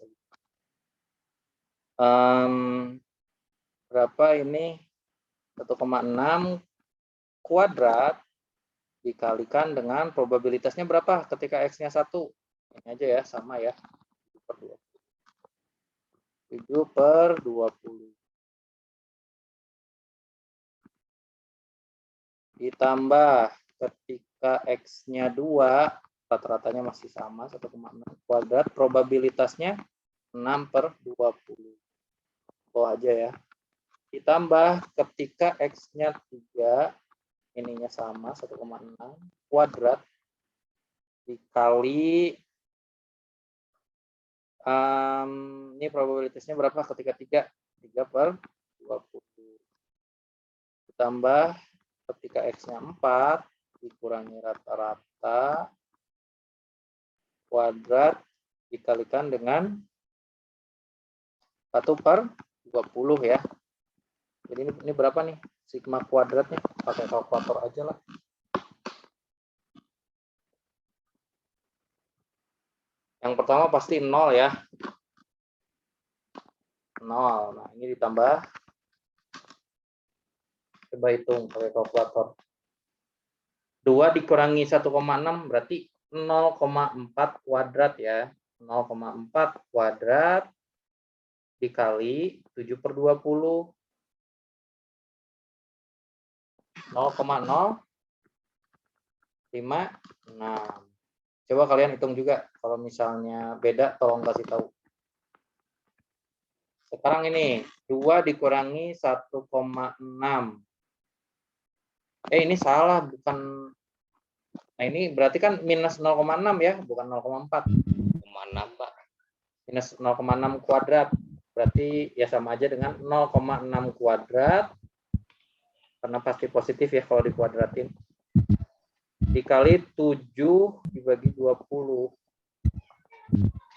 Berapa ini? 1,6 kuadrat dikalikan dengan probabilitasnya berapa ketika X-nya 1? Ini aja ya, sama ya. 7/20. Ditambah ketika X-nya 2, rata-ratanya masih sama, 1,6 kuadrat, probabilitasnya 6/20. Bawah aja ya. Ditambah ketika X-nya 3, ininya sama, 1,6 kuadrat, dikali, ini probabilitasnya berapa ketika 3? 3/20. Ditambah ketika X-nya 4, dikurangi rata-rata, kuadrat, dikalikan dengan 1/20 ya. Jadi ini berapa nih sigma kuadratnya? Pakai kalkulator aja lah. Yang pertama pasti 0 ya. 0. Nah, ini ditambah. Coba hitung pakai kalkulator. 2 dikurangi 1,6 berarti 0,4 kuadrat ya. 0,4 kuadrat dikali 7/20. 0,056. Coba kalian hitung juga. Kalau misalnya beda, tolong kasih tahu. Sekarang ini, 2 dikurangi 1,6. Ini salah, bukan. Nah, ini berarti kan minus 0,6 ya, bukan 0,4. 0,6 Pak. Minus 0,6 kuadrat. Berarti ya sama aja dengan 0,6 kuadrat. Karena pasti positif ya kalau dikuadratin. Dikali 7 dibagi 20.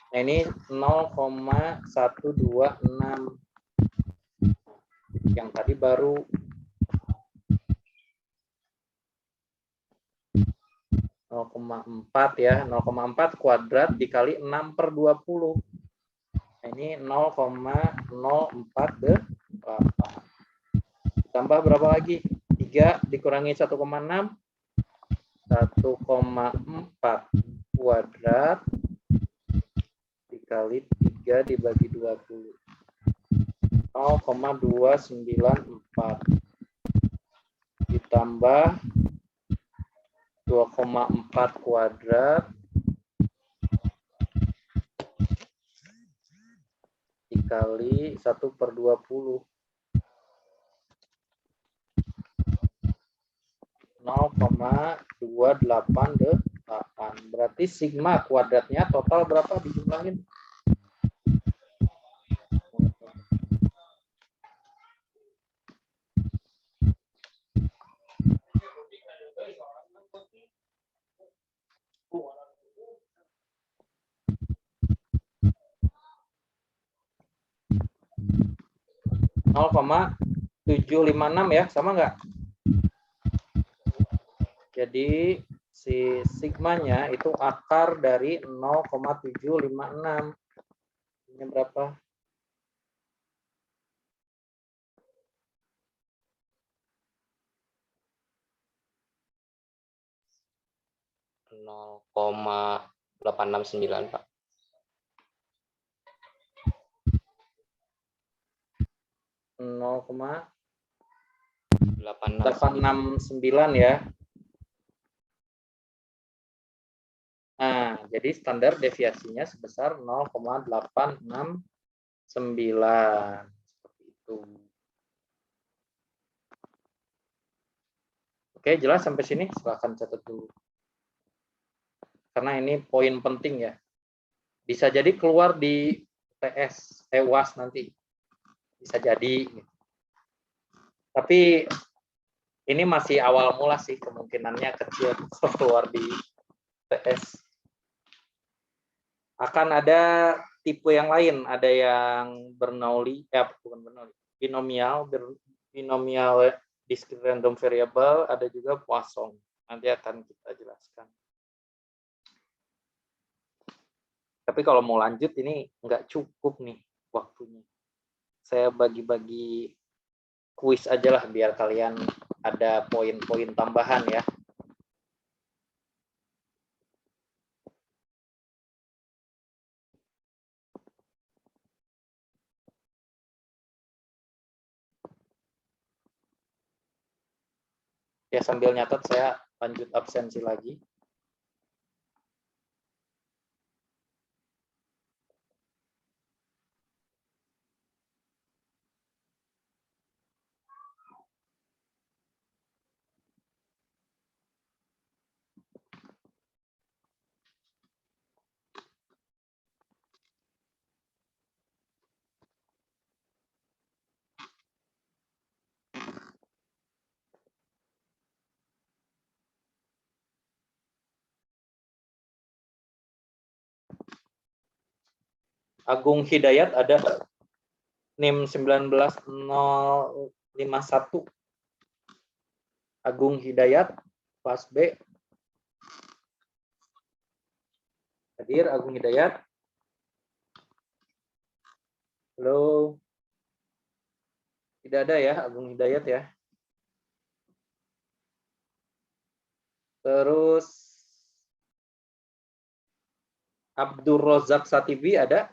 Nah, ini 0,126. Yang tadi baru 0,4 ya. 0,4 kuadrat dikali 6/20. Nah, ini 0,048. Tambah berapa lagi? 3 dikurangi 1,6. 1,4 kuadrat dikali 3 dibagi 20. 0,294. Ditambah 2,4 kuadrat dikali 1/20. 0,288. Berarti sigma kuadratnya total berapa dijumlahin? (0,756) ya, sama nggak? Jadi si sigmanya itu akar dari 0,756. Ini berapa? (0,869 Pak. 0,869 ya. Nah, jadi standar deviasinya sebesar 0,869. Seperti itu. Oke, jelas sampai sini? Silahkan catat dulu. Karena ini poin penting ya. Bisa jadi keluar di TS, UAS nanti. Bisa jadi. Tapi ini masih awal mula sih, kemungkinannya kecil keluar di TS. Akan ada tipe yang lain, ada yang Bernoulli, bukan Bernoulli, binomial discrete random variable, ada juga Poisson. Nanti akan kita jelaskan. Tapi kalau mau lanjut ini nggak cukup nih waktunya. saya bagi-bagi kuis aja lah biar kalian ada poin-poin tambahan ya. Ya sambil nyatat saya lanjut absensi lagi. Agung Hidayat ada NIM 19051. Agung Hidayat, kelas B. Hadir Agung Hidayat. Halo. Tidak ada ya Agung Hidayat ya. Terus Abdur Rozak Satibi ada?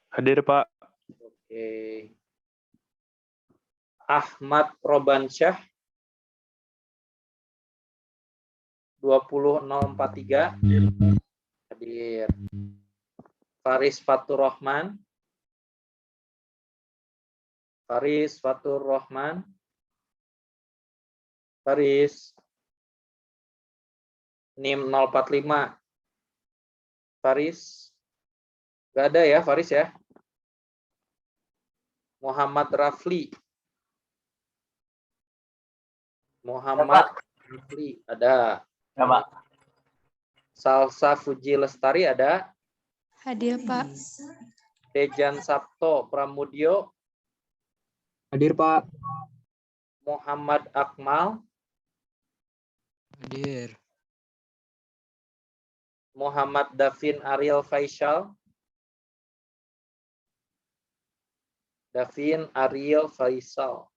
Hadir, Pak. Oke. Ahmad Robansyah 20043 hadir. Faris Fatur Rahman. Faris Fatur Rahman. Faris. NIM 045. Faris. Gak ada ya Faris ya. Muhammad Rafli. Muhammad Rafli ada. Ya, Pak. Salsa Fuji Lestari ada. Hadir, Pak. Dejan Sabto Pramudio. Hadir, Pak. Muhammad Akmal. Hadir. Muhammad Davin Ariel Faisal. Davin Ariel Faisal.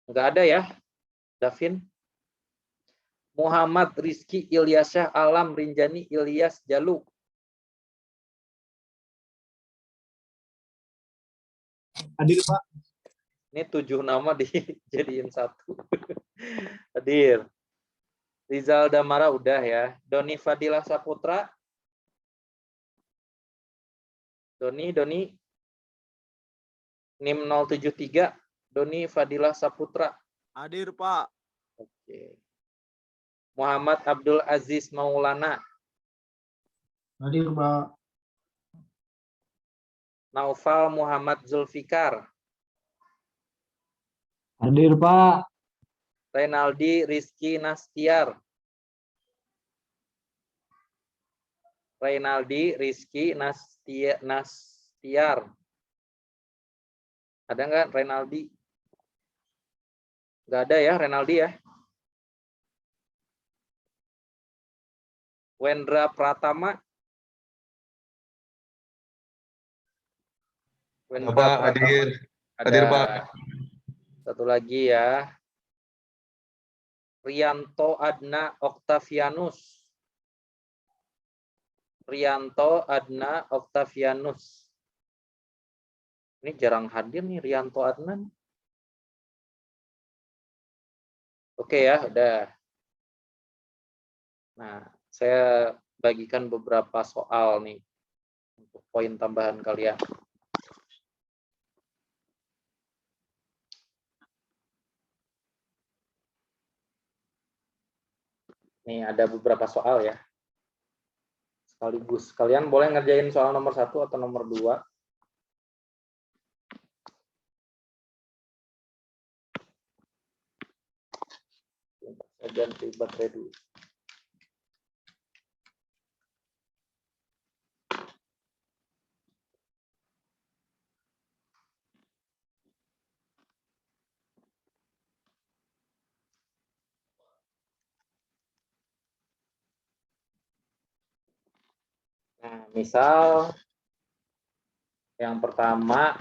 Enggak ada ya, Davin. Muhammad Rizky Ilyasyah Alam Rinjani Ilyas Jaluk. Hadir, Pak. Ini 7 nama dijadiin 1. Hadir. Rizal Damara udah ya. Doni Fadilah Saputra. Doni. NIM 073. Doni Fadilah Saputra. Hadir, Pak. Oke. Muhammad Abdul Aziz Maulana. Hadir, Pak. Naufal Muhammad Zulfikar. Hadir, Pak. Renaldi Rizky Nastiar. Renaldi Rizky Nastiar. Ada nggak Renaldi? Nggak ada ya Renaldi ya. Wendra Pratama. Wendra Pak, Pratama. hadir. Ada. Hadir, Pak. Satu lagi ya. Rianto Adna Octavianus. Rianto Adna Octavianus. Ini jarang hadir nih Rianto Adnan. Oke ya, udah. Nah, saya bagikan beberapa soal nih untuk poin tambahan kalian. Nih ada beberapa soal ya. Sekaligus kalian boleh ngerjain soal nomor 1 atau nomor 2. Saya ganti baterai dulu. Nah, misal Yang pertama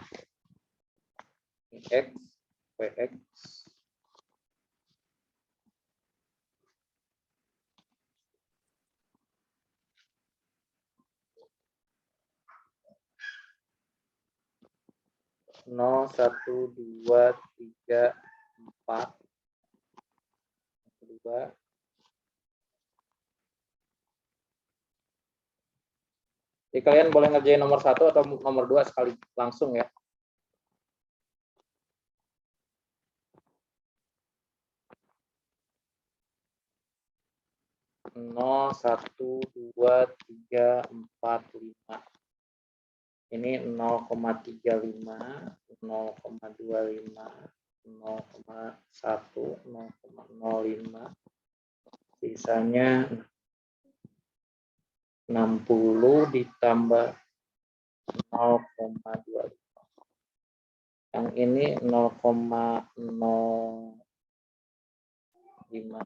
X, PX. Nol, 1, 2, 3, 4. 2. Jadi kalian boleh ngerjain nomor 1 atau nomor 2 sekali langsung ya. Nol, 1, 2, 3, 4, 5. Ini 0,35, 0,25, 0,1, 0,05. Sisanya 60 ditambah 0,25. Yang ini 0,05.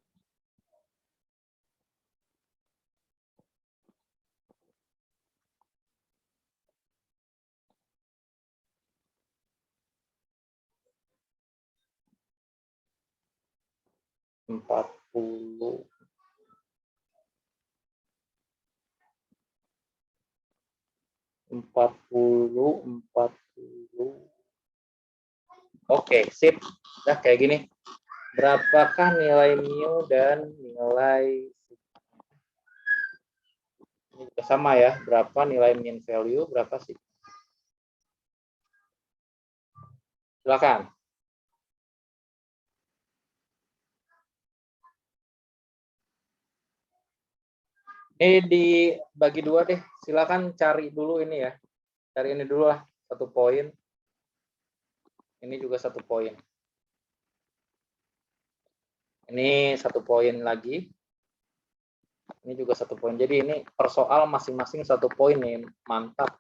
Empat puluh. Oke, sip. Nah, kayak gini. Berapakah nilai mu dan nilai ini juga sama ya? Berapa nilai mean value? Berapa sih? Silakan. Ini dibagi dua deh. Silakan cari dulu ini ya. Cari ini dulu lah. 1 poin. Ini juga 1 poin. Ini 1 poin lagi. Ini juga 1 poin. Jadi ini per soal masing-masing 1 poin nih. Mantap.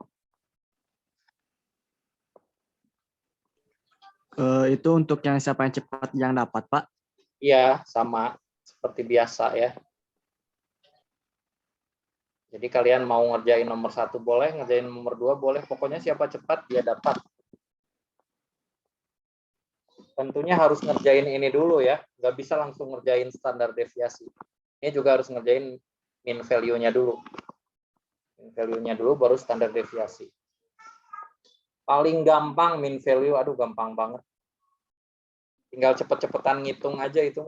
Itu untuk yang siapa yang cepat yang dapat, Pak? Iya, sama. Seperti biasa ya. Jadi kalian mau ngerjain nomor 1 boleh, ngerjain nomor 2 boleh. Pokoknya siapa cepat dia dapat. Tentunya harus ngerjain ini dulu ya. Nggak bisa langsung ngerjain standar deviasi. Ini juga harus ngerjain mean value-nya dulu. Mean value-nya dulu baru standar deviasi. Paling gampang mean value, aduh gampang banget. Tinggal cepet-cepetan ngitung aja itu.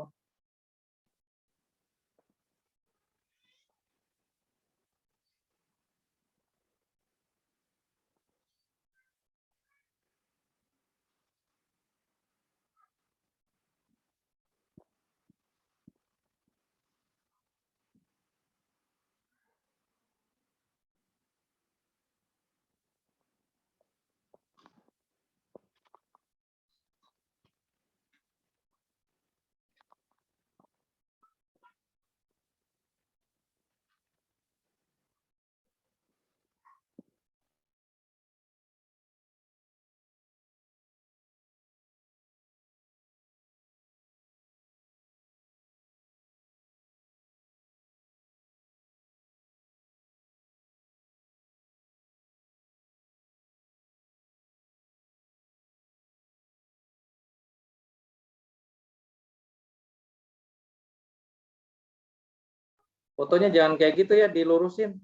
Fotonya jangan kayak gitu ya, dilurusin.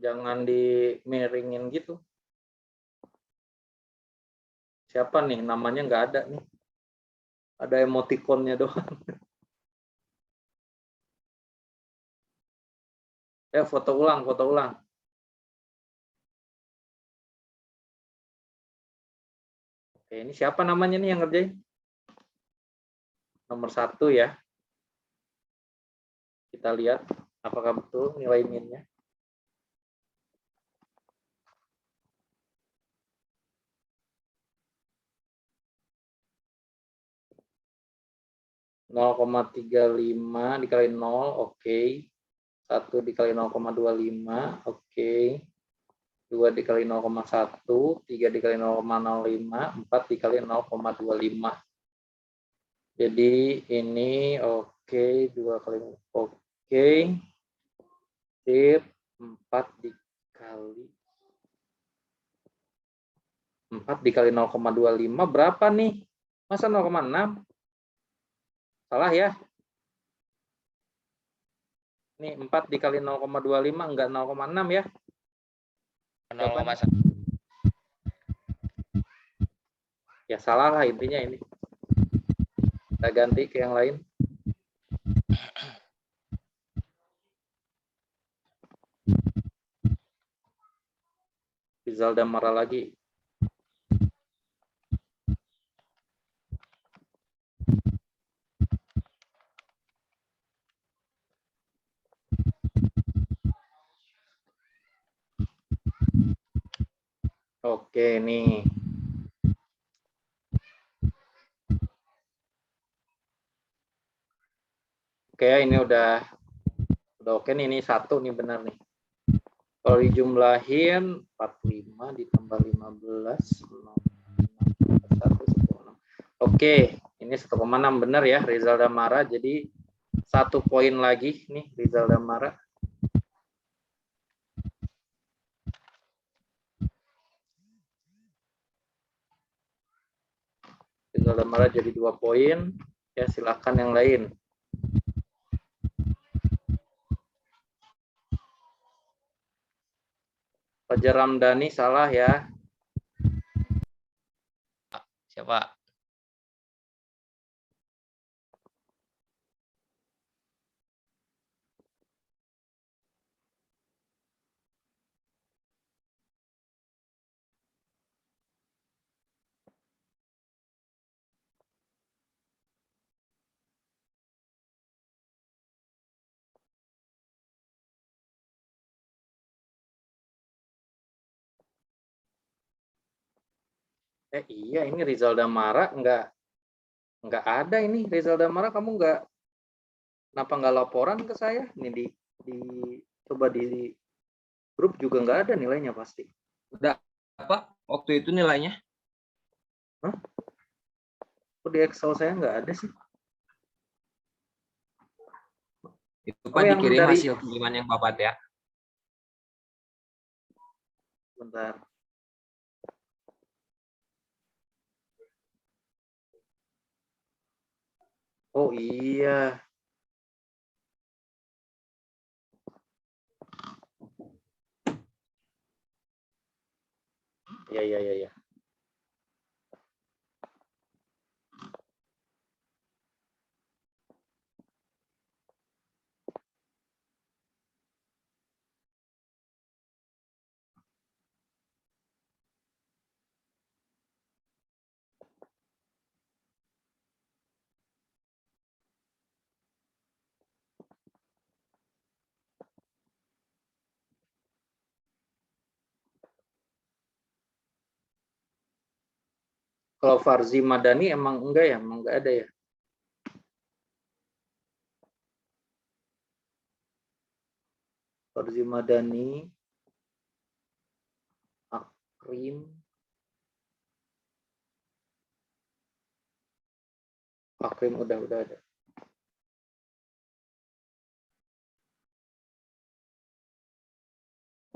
Jangan dimiringin gitu. Siapa nih? Namanya nggak ada nih. Ada emotikonnya doang. Foto ulang, foto ulang. Oke, ini siapa namanya nih yang ngerjain? Nomor 1 ya. Kita lihat apakah betul nilai min-nya. (0,35 dikali 0, oke. 1 dikali 0,25, oke. 2 dikali 0,1, 3 dikali 0,05, 4 dikali 0,25. Jadi ini oke, 2 kali oke. Sip, 4 kali 4 dikali 0,25 berapa nih? Masa 0,6? Salah ya? Nih 4 dikali 0,25 enggak 0,6 ya? 0,1. Ya salah lah intinya ini. Kita ganti ke yang lain. Rizal dan marah lagi. Oke nih. Oke ini udah oke nih, ini 1 nih benar nih. Kalau dijumlahin 45 ditambah 15 Oke, ini 1,6 benar ya Rizal dan Mara. Jadi 1 poin lagi nih Rizal dan Mara. Rizal dan Mara jadi 2 poin. Ya silakan yang lain. Fajar Ramdhani salah ya. Siapa? Iya ini Rizal dan Mara nggak ada ini Rizal dan Mara, kamu kenapa nggak laporan ke saya? Ini di coba di grup juga nggak ada nilainya pasti. Udah apa waktu itu nilainya? Hah? Kok di Excel saya nggak ada sih? Itu Pak yang dikirim dari- hasil kiriman yang Bapak ya. Bentar. Oh iya. Ya. Kalau Farzi Madani emang enggak ya? Emang enggak ada ya? Farzi Madani, Akrim, udah ada.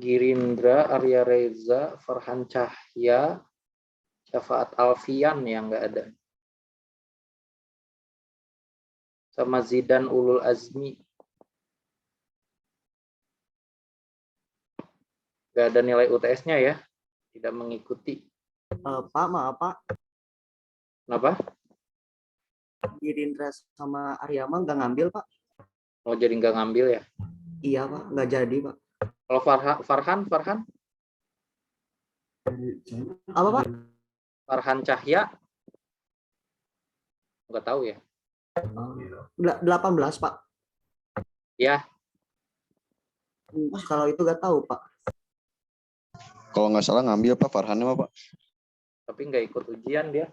Girindra, Arya Reza, Farhan Cahya, Syafaat Alfian yang enggak ada. Sama Zidan Ulul Azmi. Enggak ada nilai UTS-nya ya? Tidak mengikuti. Pak, maaf Pak, Kenapa? Girindra sama Aryama nggak ngambil Pak. Oh jadi nggak ngambil ya? Iya Pak, nggak jadi Pak. Kalau Farhan? Apa Pak? Farhan Cahya? Nggak tahu ya? 18 Pak. Ya. Kalau itu nggak tahu Pak. Kalau nggak salah ngambil Pak Farhannya Pak. Tapi nggak ikut ujian dia.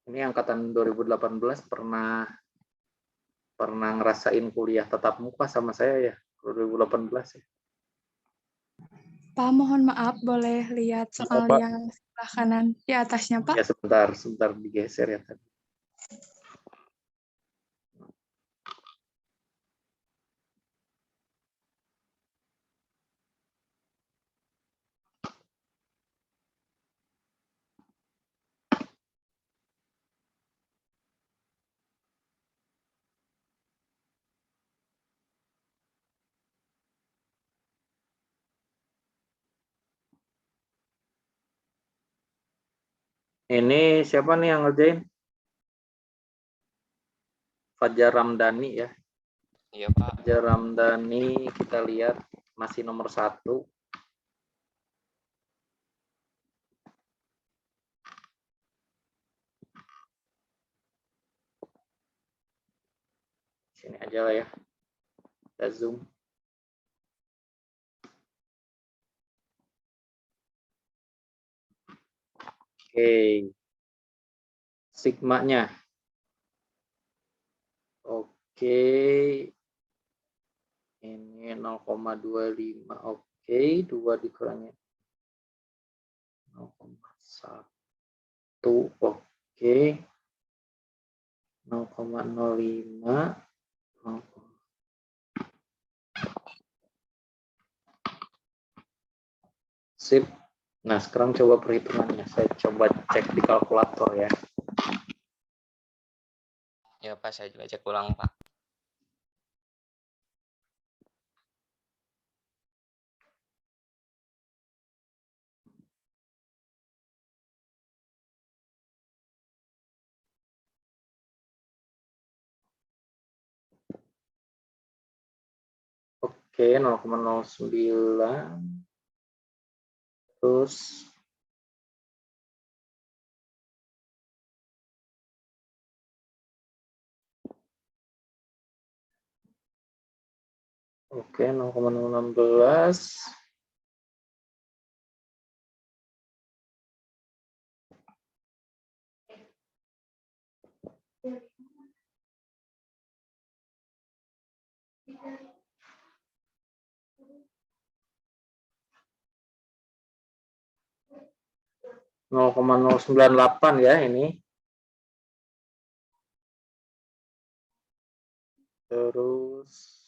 Ini angkatan 2018 pernah ngerasain kuliah tatap muka sama saya ya, 2018 ya. Pak, mohon maaf, boleh lihat soal Pak. yang sebelah kanan di atasnya, Pak? Ya sebentar digeser ya tadi. Ini siapa nih yang ngerjain? Fajar Ramdhani ya. Iya Pak. Fajar Ramdhani kita lihat masih nomor 1. Sini aja lah ya. Kita zoom. Oke. Sigmanya. Oke. Ini 0,25. Oke, 2 dikurangin 0,1. Oke. 0,05. Sip. Nah, sekarang coba perhitungannya. Saya coba cek di kalkulator ya. Ya Pak, saya juga cek ulang Pak. Oke, 0,09. Terus oke, 0,016. Nol koma 098 ya ini. Terus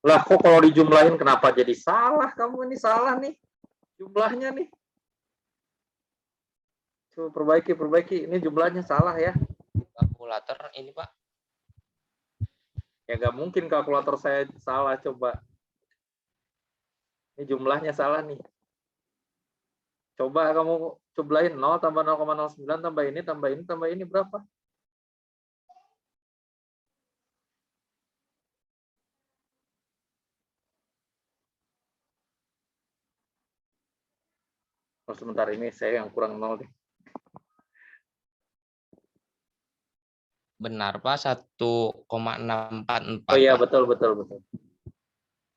lah kok kalau dijumlahin kenapa jadi salah? Kamu ini salah nih. Jumlahnya nih. Coba perbaiki. Ini jumlahnya salah ya. Kalkulator ini Pak. Ya nggak mungkin kalkulator saya salah, coba. Ini jumlahnya salah nih. Coba kamu jumlahin 0 tambah 0,09 tambah ini berapa? Oh, sebentar ini saya yang kurang 0 deh. Benar Pak, 1,644. Oh iya, Pak. betul.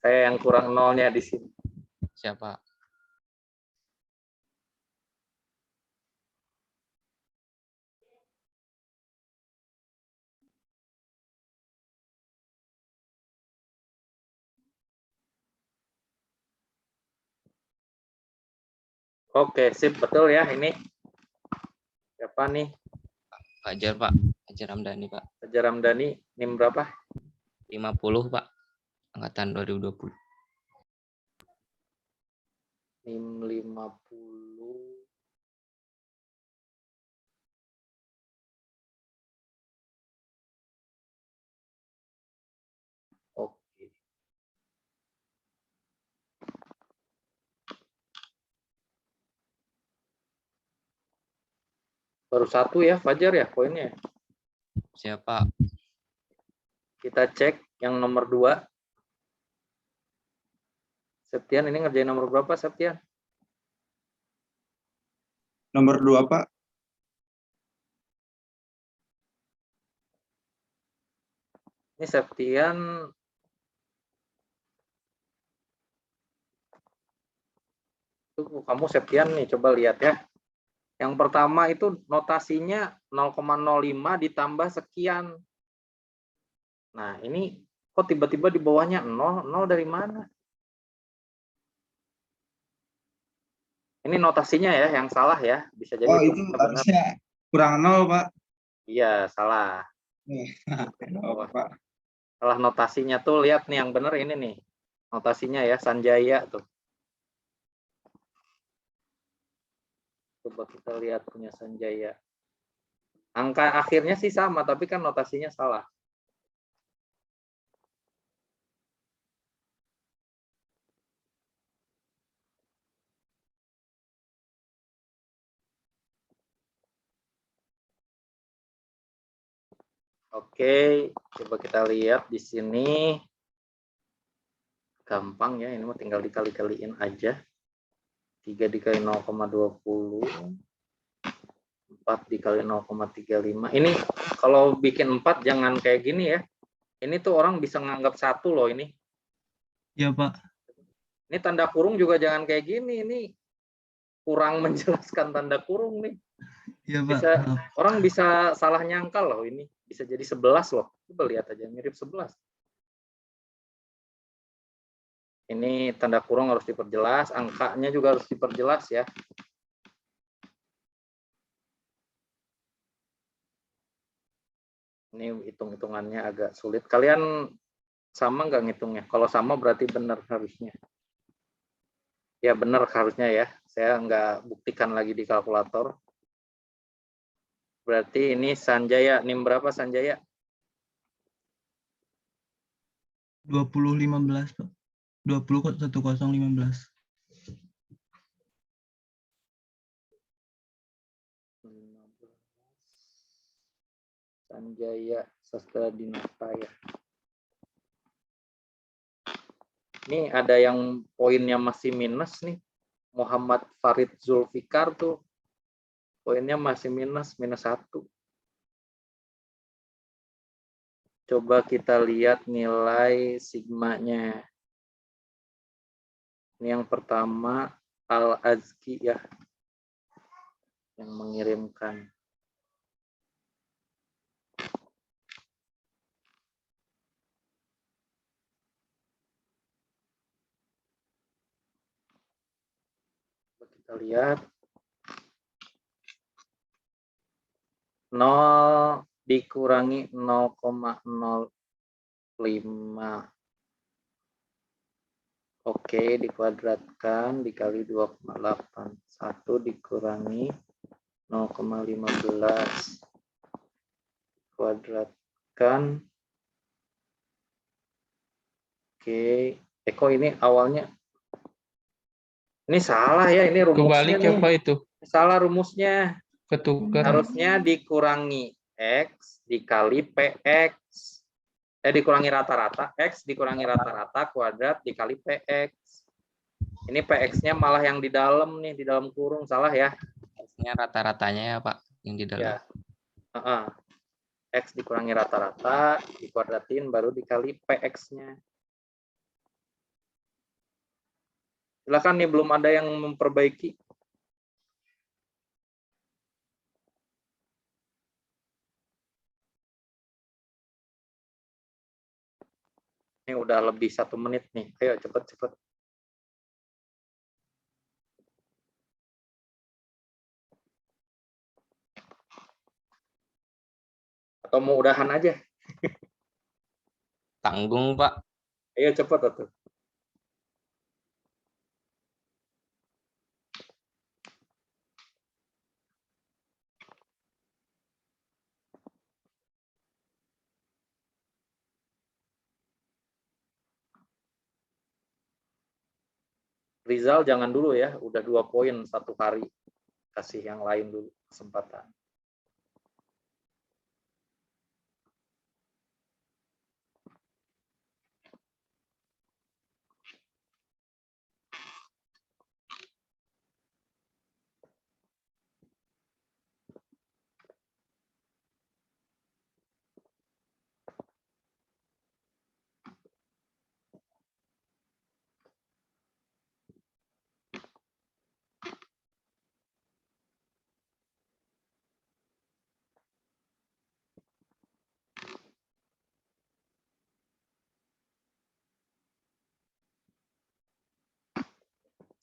Saya yang kurang 0-nya di sini. Siapa? Oke, sip, betul ya ini. Siapa nih? Fajar Pak. Fajar Ramdhani Pak. Fajar Ramdhani, NIM berapa? 50 Pak. Angkatan 2020. NIM 50. Oke. Baru 1 ya, Fajar ya poinnya. Siapa? Kita cek yang nomor 2. Septian ini ngerjain nomor berapa, Septian? Nomor 2, Pak. Ini Septian tuh, kamu Septian nih, coba lihat ya. Yang pertama itu notasinya 0,05 ditambah sekian. Nah, ini kok tiba-tiba di bawahnya 0? 0 dari mana? Ini notasinya ya yang salah ya. Bisa jadi Oh, itu itu benar. harusnya kurang 0, Pak. Iya, salah. Oh, Pak. Salah notasinya tuh, lihat nih yang benar ini nih. Notasinya ya Sanjaya tuh. Coba kita lihat punya Sanjaya. Angka akhirnya sih sama, tapi kan notasinya salah. Oke, coba kita lihat di sini. Gampang ya, ini mah tinggal dikali-kaliin aja. 3 dikali 0,20. 4 dikali 0,35. Ini kalau bikin 4 jangan kayak gini ya. Ini tuh orang bisa nganggap 1 loh ini. Iya, Pak. Ini tanda kurung juga jangan kayak gini. Ini kurang menjelaskan tanda kurung nih. Iya, Pak. Bisa, orang bisa salah nyangkal loh ini. Bisa jadi 11 loh. Coba lihat aja, mirip 11. Ini tanda kurung harus diperjelas, angkanya juga harus diperjelas ya. Ini hitung-hitungannya agak sulit. Kalian sama nggak ngitungnya? Kalau sama berarti benar harusnya. Ya benar harusnya ya. Saya nggak buktikan lagi di kalkulator. Berarti ini Sanjaya. NIM berapa Sanjaya? 2015, Pak. 20.1015. Sanjaya Sastra Dinata ya. Ini ada yang poinnya masih minus nih. Muhammad Farid Zulfikar tuh poinnya masih minus 1. Coba kita lihat nilai sigmanya. Ini yang pertama Al-Azki ya, yang mengirimkan. Coba kita lihat. 0 dikurangi 0,05. Oke, dikuadratkan dikali 2,8. 1 dikurangi 0,15. Kuadratkan. Oke. Kok ini awalnya. Ini salah ya, ini rumusnya Kebalik ya nih. Pak itu. Salah rumusnya. Ketukar. Harusnya dikurangi X dikali PX. Dikurangi rata-rata. X dikurangi rata-rata kuadrat dikali PX. Ini PX-nya malah yang di dalam nih, di dalam kurung. Salah ya. X-nya rata-ratanya ya Pak, yang di dalam. Ya. X dikurangi rata-rata, dikuadratin, baru dikali PX-nya. Silakan nih, belum ada yang memperbaiki. Ini udah lebih 1 menit nih. Ayo cepet-cepet. Atau mau udahan aja? Tanggung Pak. Ayo cepet tuh. Rizal jangan dulu ya, udah 2 poin 1 hari. Kasih yang lain dulu kesempatan.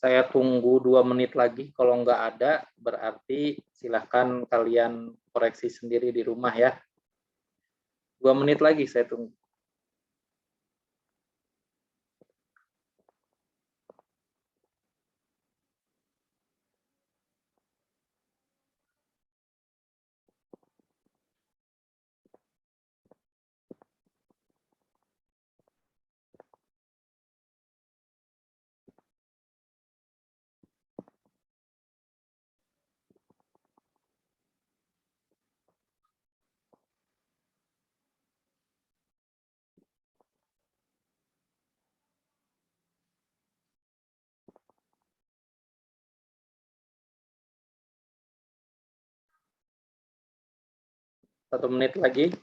Saya tunggu 2 menit lagi. Kalau nggak ada, berarti silahkan kalian koreksi sendiri di rumah ya. 2 menit lagi saya tunggu. Satu menit lagi.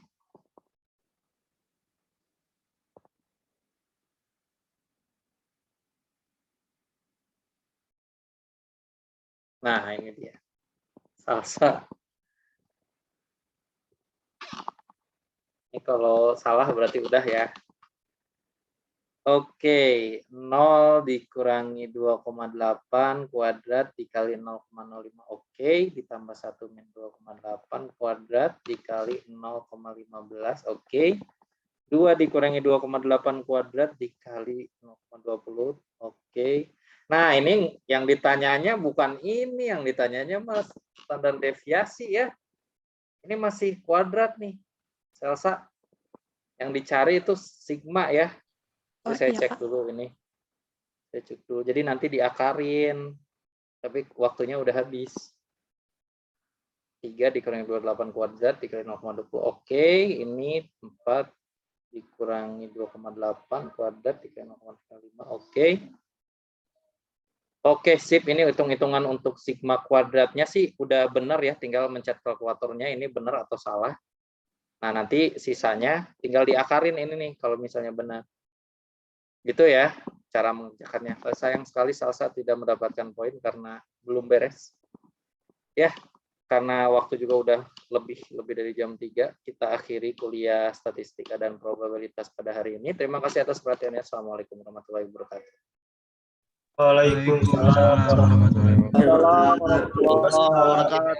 Nah, ini dia. Salsa. Ini kalau salah berarti udah ya. Oke, 0 dikurangi 2,8 kuadrat dikali 0,05. Oke, ditambah 1 min 2,8 kuadrat dikali 0,15. Oke. 2 dikurangi 2,8 kuadrat dikali 0,20. Oke. Nah, ini yang ditanyanya bukan ini, yang ditanyanya mas standar deviasi ya. Ini masih kuadrat nih, Selsa. Yang dicari itu sigma ya. Oh, Saya iya, cek Pak. dulu ini. Saya cek dulu. Jadi nanti diakarin. Tapi waktunya udah habis. 3 dikurangi 28 kuadrat dikali 0,20. Oke, ini 4 dikurangi 2,8 kuadrat dikali 0,35. Oke. Oke, sip. Ini hitung-hitungan untuk sigma kuadratnya sih udah benar ya. Tinggal mencet kalkulatornya ini benar atau salah. Nah, nanti sisanya tinggal diakarin ini nih kalau misalnya benar. Gitu ya cara mengerjakannya. Sayang sekali Salsa tidak mendapatkan poin karena belum beres. Ya, karena waktu juga udah lebih dari jam 3, kita akhiri kuliah statistika dan probabilitas pada hari ini. Terima kasih atas perhatiannya. Assalamualaikum warahmatullahi wabarakatuh. Waalaikumsalam warahmatullahi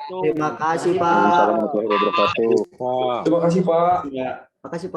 Terima kasih Pak. Assalamualaikum warahmatullahi wabarakatuh. Terima kasih Pak. Terima kasih Pak.